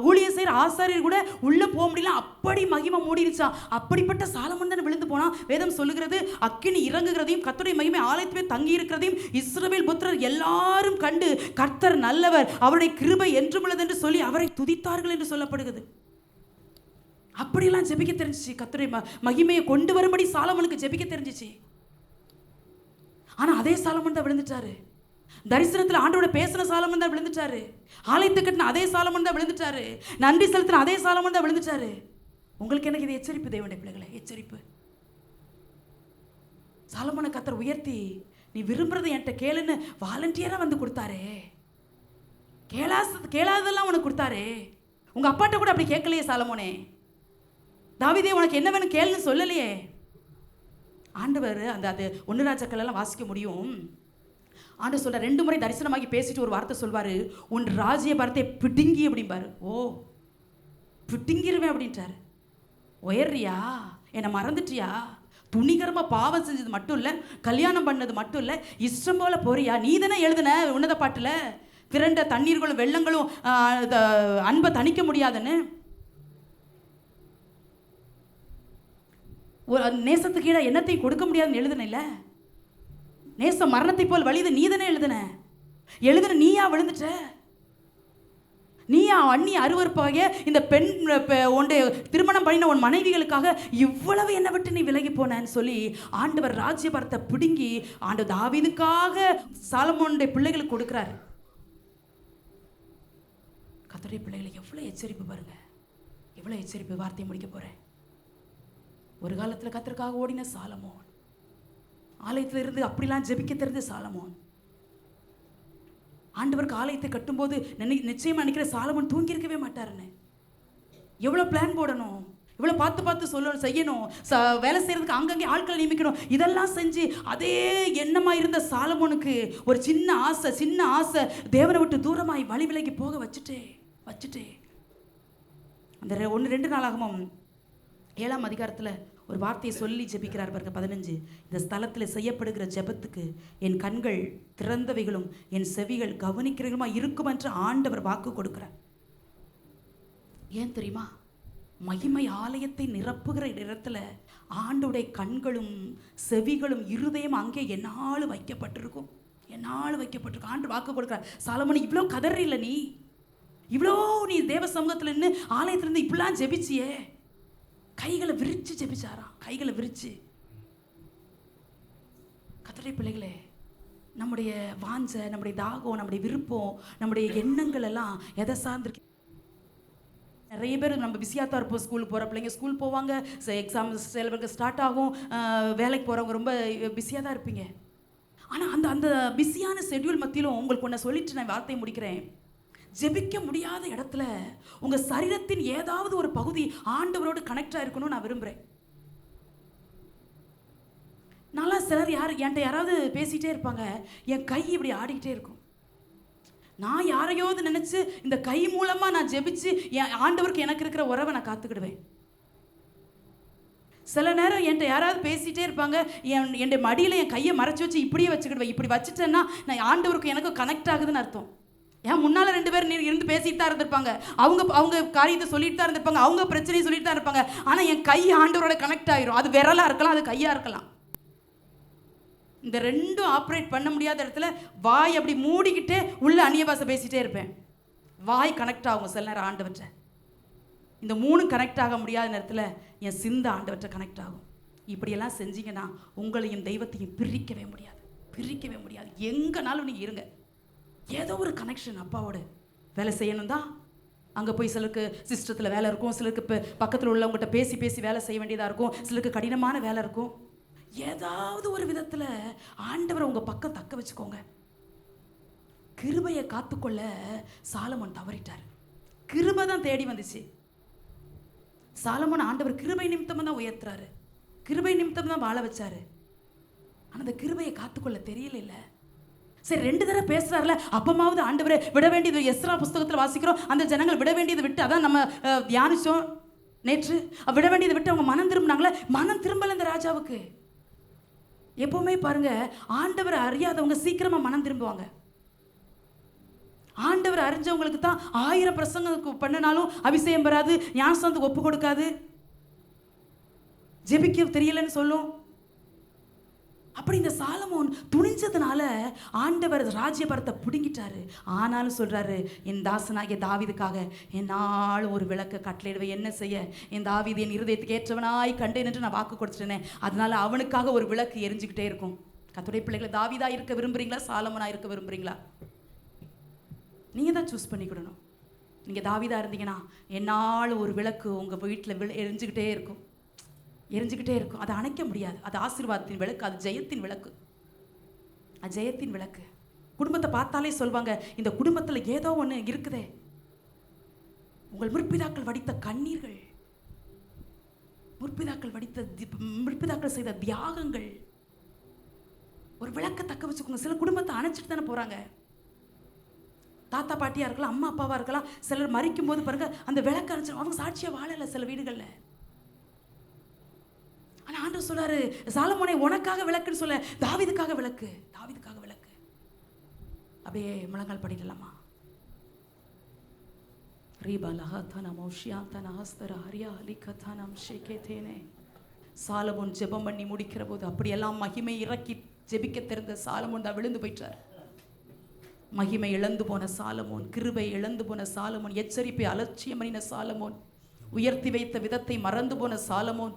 ஊழியர் செய்கிற ஆசாரியர் கூட உள்ளே போக முடியல, அப்படி மகிமை மூடிருச்சா. அப்படிப்பட்ட சாலமோன் தானே விழுந்து போனா. வேதம் சொல்லுகிறது, அக்கினி இறங்குகிறதையும் கர்த்தருடைய மகிமை ஆலயத்திலே தங்கி இருக்கிறதையும் இஸ்ரவேல் புத்திரர் எல்லாரும் கண்டு கர்த்தர் நல்லவர், அவருடைய கிருபை என்றும் உள்ளது என்று சொல்லி அவரை துதித்தார்கள் என்று சொல்லப்படுகிறது. அப்படியெல்லாம் ஜெபிக்க தெரிஞ்சிச்சு. கர்த்தருடைய மகிமையை கொண்டு வரும்படி சாலமோனுக்கு ஜெபிக்க தெரிஞ்சிச்சு. ஆனா அதே சாலமோன் தான் விழுந்துட்டாரு. தரிசனத்தில் ஆண்டோட பேசின சாலமோன் தான் விழுந்துட்டாரு. ஆலயத்தை கட்டின அதே சாலமோன் தான் விழுந்துட்டாரு. நன்றி செலுத்தின அதே சாலமோன் தான் விழுந்துட்டாரு. உங்களுக்கு எனக்கு இது எச்சரிப்பு, தேவனுடைய பிள்ளைகளே, எச்சரிப்பு. சாலமோனை கர்த்தர் உயர்த்தி, நீ விரும்புறதை என்கிட்ட கேளுன்னு வாலண்டியரா வந்து கொடுத்தாரே. கேளாததெல்லாம் உனக்கு கொடுத்தாரே. உங்க அப்பாட்ட கூட அப்படி கேட்கலையே சாலமோனே. தாவீதே உனக்கு என்ன வேணும் கேளுன்னு சொல்லலையே. ஆண்டவர் அது 1 ராஜாக்கள் வாசிக்க முடியும். ஆண்டவர் சொல்ற 2 முறை தரிசனமாகி பேசிட்டு ஒரு வார்த்தை சொல்வாரு, உன் ராஜ்ய பரத்தை பிடுங்கி அப்படிம்பாரு. ஓ, பிடுங்கிருவேன் அப்படின்ட்டாரு. உயர்றியா, என்னை மறந்துட்டியா, துணிகரமா பாவம் செஞ்சது மட்டும் இல்லை, கல்யாணம் பண்ணது மட்டும் இல்லை, இஷ்டம் போல போறியா. நீ தானே எழுதுன உன்னத பாட்டில், திரண்ட தண்ணீர்களும் வெள்ளங்களும் அன்பை தணிக்க முடியாதுன்னு. நேசத்துக்கு கீழே என்னத்தையும் கொடுக்க முடியாதுன்னு எழுதுன. நேசம் மரணத்தை போல் வலிது நீ தானே எழுதுன. நீயா விழுந்துட்ட. நீயா அண்ணி அருவருப்பாக இந்த பெண் உன்னை திருமணம் பண்ணின உன் மனைவிகளுக்காக இவ்வளவு என்னை விட்டு நீ விலகி போனன்னு சொல்லி ஆண்டவர் ராஜ்யபாரத்தை பிடுங்கி ஆண்டவர் தாவீதுக்காக சாலமோனுடைய பிள்ளைகளுக்கு கொடுக்கிறாரு. கர்த்தருடைய பிள்ளைகளுக்கு எவ்வளவு எச்சரிப்பு பாருங்க, எவ்வளவு எச்சரிப்பு. வார்த்தையை முடிக்க போறேன். ஒரு காலத்தில் கர்த்தருக்காக ஓடின சாலமோன், ஆலயத்தில் இருந்து அப்படிலாம் ஜெபிக்க தெரிஞ்ச சாலமோன், ஆண்டவருக்கு ஆலயத்தை கட்டும்போது நிச்சயமா நினைக்கிற சாலமோன் தூங்கி இருக்கவே மாட்டாருன்னு. எவ்வளோ பிளான் போடணும், இவ்வளோ பார்த்து சொல்லணும், செய்யணும், வேலை செய்யறதுக்கு அங்கங்கே ஆட்களை நியமிக்கணும். இதெல்லாம் செஞ்சு அதே எண்ணமாக இருந்த சாலமோனுக்கு ஒரு சின்ன ஆசை தேவனை விட்டு தூரமாய் வழி விலகி போக வச்சுட்டே அந்த 1-2 நாளாகமும் 7ஆம் அதிகாரத்தில் ஒரு வார்த்தையை சொல்லி ஜெபிக்கிறார் பாருங்க. 15, இந்த ஸ்தலத்தில் செய்யப்படுகிற ஜெபத்துக்கு என் கண்கள் திறந்தவைகளும் என் செவிகள் கவனிக்கிறவர்களுமா இருக்கும் என்று ஆண்டவர் வாக்கு கொடுக்கிறார். ஏன் தெரியுமா? மகிமை ஆலயத்தை நிரப்புகிற இடத்துல ஆண்டோடைய கண்களும் செவிகளும் இருதயம் அங்கே என்னாலும் வைக்கப்பட்டிருக்கும். ஆண்டு வாக்கு கொடுக்கிறார். சாலமோன், இவ்வளோ கதறில்ல, நீ தேவ சமூகத்தில் நின்று ஆலயத்திலிருந்து இப்படிலாம் ஜெபிச்சியே. கைகளை விரிச்சு ஜெபிச்சாராம், கைகளை விரிச்சு. கர்த்தருடைய பிள்ளைகளே, நம்முடைய வாஞ்சை, நம்முடைய தாகம், நம்முடைய விருப்பம், நம்முடைய எண்ணங்கள் எல்லாம் எதை சார்ந்திருக்கு? நிறைய பேர் நம்ம பிஸியாக தான் இருப்போம். ஸ்கூலுக்கு போகிற பிள்ளைங்க ஸ்கூல் போவாங்க, எக்ஸாம் சிலபருக்கு ஸ்டார்ட் ஆகும், வேலைக்கு போகிறவங்க ரொம்ப பிஸியாக தான் இருப்பீங்க. ஆனால் அந்த பிஸியான ஷெட்யூல் மத்தியிலும் உங்களுக்கு ஒன்று சொல்லிட்டு நான் வார்த்தையை முடிக்கிறேன். ஜெபிக்க முடியாத இடத்துல உங்கள் சரீரத்தின் ஏதாவது ஒரு பகுதி ஆண்டவரோடு கனெக்டாக இருக்கணும்னு நான் விரும்புகிறேன். நல்லா சிலர் என்கிட்ட யாராவது பேசிகிட்டே இருப்பாங்க, என் கை இப்படி ஆடிக்கிட்டே இருக்கும். நான் யாரையாவது நினச்சி இந்த கை மூலமாக நான் ஜெபிச்சு என் ஆண்டவருக்கு எனக்கு இருக்கிற உறவை நான் காத்துக்கிடுவேன். சில நேரம் என்கிட்ட யாராவது பேசிகிட்டே இருப்பாங்க, என் மடியில் என் கையை மறைச்சி வச்சு இப்படியே வச்சுக்கிடுவேன். இப்படி வச்சுட்டேன்னா நான் ஆண்டவருக்கு எனக்கு கனெக்ட் ஆகுதுன்னு அர்த்தம். ஏன் முன்னால் 2 பேர் இருந்து பேசிட்டு தான் இருந்திருப்பாங்க, அவங்க காரியத்தை சொல்லிட்டு தான் இருந்திருப்பாங்க, அவங்க பிரச்சனையை சொல்லிட்டு தான் இருப்பாங்க. ஆனால் என் கை ஆண்டவரோட கனெக்ட் ஆகிரும். அது விரலாக இருக்கலாம், அது கையாக இருக்கலாம். இந்த 2ம் ஆப்ரேட் பண்ண முடியாத இடத்துல வாய் அப்படி மூடிக்கிட்டே உள்ள அந்நிய பாஷை பேசிகிட்டே இருப்பேன். வாய் கனெக்ட் ஆகும் சில நேரம் ஆண்டவற்றை. இந்த 3 கனெக்ட் ஆக முடியாத நேரத்தில் என் சிந்த ஆண்டவற்றை கனெக்ட் ஆகும். இப்படியெல்லாம் செஞ்சீங்கன்னா உங்களையும் தெய்வத்தையும் பிரிக்கவே முடியாது. எங்கனாலும் நீங்கள் இருங்க, ஏதோ ஒரு கனெக்ஷன். அப்பாவோட வேலை செய்யணும் தான் அங்கே போய் சிலருக்கு சிஸ்டத்தில் வேலை இருக்கும், சிலருக்கு இப்போ பக்கத்தில் உள்ளவங்ககிட்ட பேசி வேலை செய்ய வேண்டியதாக இருக்கும், சிலருக்கு கடினமான வேலை இருக்கும். ஏதாவது ஒரு விதத்தில் ஆண்டவரை உங்கள் பக்கம் தக்க வச்சுக்கோங்க. கிருபையை காத்துக்கொள்ள சாலமோன் தவறிட்டார். கிருபை தான் தேடி வந்துச்சு. சாலமோன் ஆண்டவர் கிருபை நிமித்தமாக தான் உயர்த்துறாரு, கிருபை நிமித்தம் தான் வாழ வச்சாரு. ஆனால் அந்த கிருபையை காத்துக்கொள்ள தெரியல. சரி 2 தடவை பேசுறாருல, அப்பமாவது ஆண்டவரே விட வேண்டியது, எஸ்ரா புஸ்தகத்தில் வாசிக்கிறோம், அந்த ஜனங்கள் விட வேண்டியதை விட்டு, அதான் நம்ம தியானிச்சோம் நேற்று, விட வேண்டியதை விட்டு அவங்க மனம் திரும்பினாங்களே, மனம் திரும்பல இந்த ராஜாவுக்கு. எப்பவுமே பாருங்க, ஆண்டவர் அறியாதவங்க சீக்கிரமா மனம் திரும்புவாங்க. ஆண்டவர் அறிஞ்சவங்களுக்கு தான் 1000 பிரசங்கம் பண்ணினாலும் அபிஷேகம் பெறாது, ஞானஸ்தானத்துக்கு ஒப்பு கொடுக்காது, ஜெபிக்க தெரியலன்னு சொல்லும். அப்படி இந்த சாலமோன் துணிஞ்சதுனால ஆண்டவர் ராஜ்யபாரத்தை பிடுங்கிட்டாரு. ஆனாலும் சொல்றாரு, என் தாசனாகிய தாவீதுக்காக என்னாலும் ஒரு விளக்கு கட்டளையிடுவேன். என்ன செய்ய, என் தாவீது என் இருதயத்துக்கு ஏற்றவனாய் கண்டேன் என்று நான் வாக்கு கொடுத்துட்டேனே, அதனால அவனுக்காக ஒரு விளக்கு எரிஞ்சுக்கிட்டே இருக்கும். கர்த்தருடைய பிள்ளைகளை, தாவீதா இருக்க விரும்புறீங்களா, சாலமோனா இருக்க விரும்புறீங்களா? நீங்க தான் சூஸ் பண்ணிக்கிடணும். நீங்க தாவீதா இருந்தீங்கன்னா என்னாலும் ஒரு விளக்கு உங்க வீட்டில் எரிஞ்சுக்கிட்டே இருக்கும், எரிஞ்சுக்கிட்டே இருக்கும். அதை அணைக்க முடியாது. அது ஆசீர்வாதத்தின் விளக்கு, அது ஜெயத்தின் விளக்கு, அது ஜெயத்தின் விளக்கு. குடும்பத்தை பார்த்தாலே சொல்வாங்க, இந்த குடும்பத்தில் ஏதோ ஒன்று இருக்குதே. உங்கள் முற்பிதாக்கள் வடித்த கண்ணீர்கள், முற்பிதாக்கள் செய்த தியாகங்கள், ஒரு விளக்க தக்க வச்சுக்கோங்க. சில குடும்பத்தை அணைச்சிட்டு தானே போறாங்க. தாத்தா பாட்டியா இருக்கலாம், அம்மா அப்பாவா இருக்கலாம். சிலர் மறிக்கும் போது பாருங்க, அந்த விளக்க அணைச்சு அவங்க சாட்சியா வாழல சில வீடுகள்ல. ஆண்டவர் சொல்றாரு, சாலமோனே உனக்காக விளக்குன்னு சொல்ல, தாவீதுக்காக விளக்கு, தாவீதுக்காக விளக்கு. அப்படியே முழங்கால் படிக்கலாமா? சாலமோன் ஜெபம் பண்ணி முடிக்கிற போது அப்படியெல்லாம் மகிமை இறக்கி ஜெபிக்க தெரிந்த சாலமோன் தான் விழுந்து போயிட்டார். மகிமை இழந்து போன சாலமோன், கிருபை இழந்து போன சாலமோன், எச்சரிப்பை அலட்சியம் பண்ணின சாலமோன், உயர்த்தி வைத்த விதத்தை மறந்து போன சாலமோன்,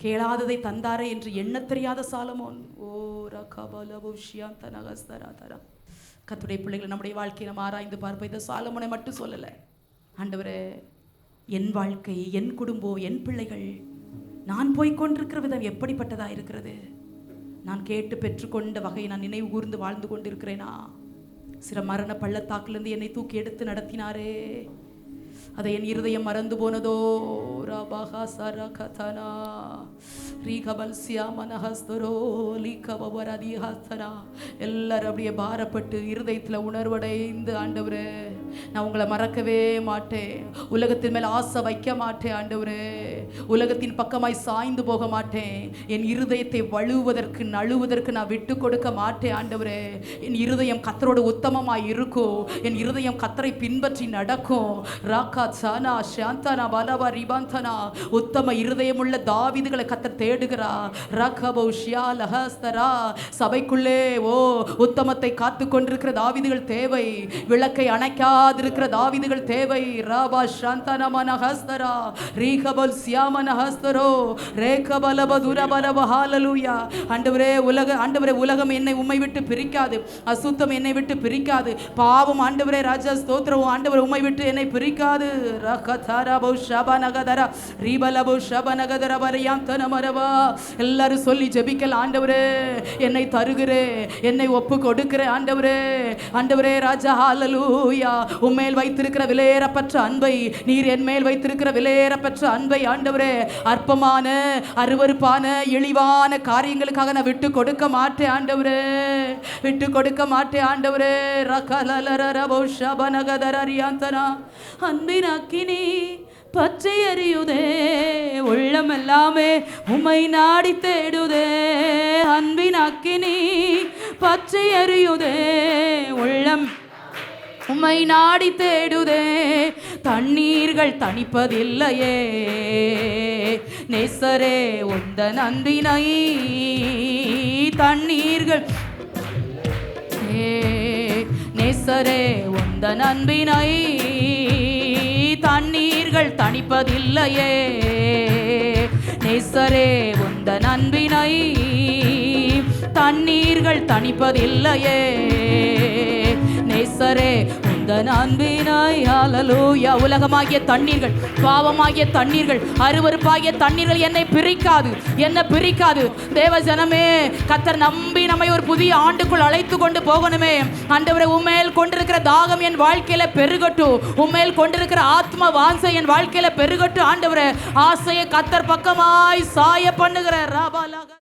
கேளாததை தந்தாரே என்று எண்ண தெரியாத சாலமோன். கர்த்தருடைய பிள்ளைகளை, நம்முடைய வாழ்க்கையை நம்ம ஆராய்ந்து பார்ப்போம். இந்த சாலமோனை மட்டும் சொல்லலை. ஆண்டவரே, என் வாழ்க்கை, என் குடும்பம், என் பிள்ளைகள், நான் போய்கொண்டிருக்கிற விதம் எப்படிப்பட்டதா இருக்கிறது? நான் கேட்டு பெற்றுக்கொண்ட வகையை நான் நினைவு கூர்ந்து வாழ்ந்து கொண்டிருக்கிறேனா? சில மரண பள்ளத்தாக்கிலிருந்து என்னை தூக்கி எடுத்து நடத்தினாரே, அதை என் இருதயம் மறந்து போனதோ? ராபாகா சாரா கதனா ரீகபல் சியாமனஹஸ்தரோ லீகபவரதி ஹஸ்தனா. எல்லாரும் அப்படியே பாரப்பட்டு இருதயத்தில் உணர்வடைந்து, ஆண்டவரே நான் உங்களை மறக்கவே மாட்டேன், உலகத்தின் மேல் ஆசை வைக்க மாட்டேன், ஆண்டவரே உலகத்தின் பக்கமாய் சாய்ந்து போக மாட்டேன், என் இருதயத்தை வழுவதற்கு நழுவதற்கு நான் விட்டு கொடுக்க மாட்டேன், ஆண்டவரே என் இருதயம் கர்த்தரோடு உத்தமமாய் இருக்கும், என் இருதயம் கர்த்தரை பின்பற்றி நடக்கும். ராகா சானா சாந்தனா பாலவா ரிபாந்தனா. உத்தம இருதயமுள்ள தாவீதுகளை கர்த்தர் தேடுகிறா. ரகபோ ஷியாலஹஸ்தரா. சபைக்குள்ளே உத்தமத்தை காத்து கொண்டிருக்கிற தாவீதுகள் தேவை, விளக்கை அணைக்காதிருக்கிற தாவீதுகள் தேவை. ராபா சாந்தனா மனஹஸ்தரா ரீகபல் சியாமனஹஸ்தரோ ரேகபலபதுரபலப. ஹல்லேலூயா. ஆண்டவரே உலகம் என்னை உம்மை விட்டு பிரிக்காது, அசுத்தம் என்னை விட்டு பிரிக்காது, பாவம் ஆண்டவரே ராஜா ஸ்தோத்திரம் ஆண்டவர் உம்மை விட்டு என்னை பிரிக்காது. எல்லாரும் சொல்லி ஜெபிக்கல. ஆண்டவரே என்னை தருகிறே, என்னை ஒப்பு கொடுக்கிற ஆண்டவரே, ஆண்டவரே ராஜா ஹல்லேலூயா. உம்மேல் வைத்திருக்கிற விலையேறப்பட்ட அன்பை, நீர் என் மேல் வைத்திருக்கிற விலையேறப்பட்ட அன்பை ஆண்டவரே அற்பமான அருவருப்பான இழிவான காரியங்களுக்காக நான் விட்டு கொடுக்க மாட்டேன் ஆண்டவரே, விட்டு கொடுக்க மாட்டேன் ஆண்டவரே. ரகலலரபோ ஷபனகதரரியாந்தனா. அன்பின் அக்கினி பற்றி எரியுதே, உள்ளம் எல்லாமே உம்மை நாடி தேடுதே. அன்பின் அக்கினி பற்றி எரியுதே, உள்ளம் உம்மை நாடி தேடுதே. தண்ணீர்கள் தணிப்பதில்லையே, நேசரே உந்தன் அன்பினை. தண்ணீர்கள் நேசரே உந்தன் அன்பினை, தண்ணீர்கள் தணிப்பதில்லையே. நேசரே உந்தன் அன்பினை, தண்ணீர்கள் தணிப்பதில்லையே. நேசரே உந்தன் அன்பினை. ஹல்லேலூயா. உலகமாகிய தண்ணீர்கள், பாவமாகிய தண்ணீர்கள், அருவருப்பாகிய தண்ணீர்கள் என்னை பிரிக்காது, என்ன பிரிக்காது. தேவ ஜனமே, கர்த்தர் நம்பி நம்மை ஒரு புதிய ஆண்டுக்குள் அழைத்து கொண்டு போகணுமே. ஆண்டவரே உம்மேல் கொண்டிருக்கிற தாகம் என் வாழ்க்கையில பெருகட்டும், உம்மேல் கொண்டிருக்கிற ஆத்ம வாஞ்சை என் வாழ்க்கையில பெருகட்டும். ஆண்டவரே ஆசையை கர்த்தர் பக்கமாய் சாய பண்ணுகிற ராபாலாக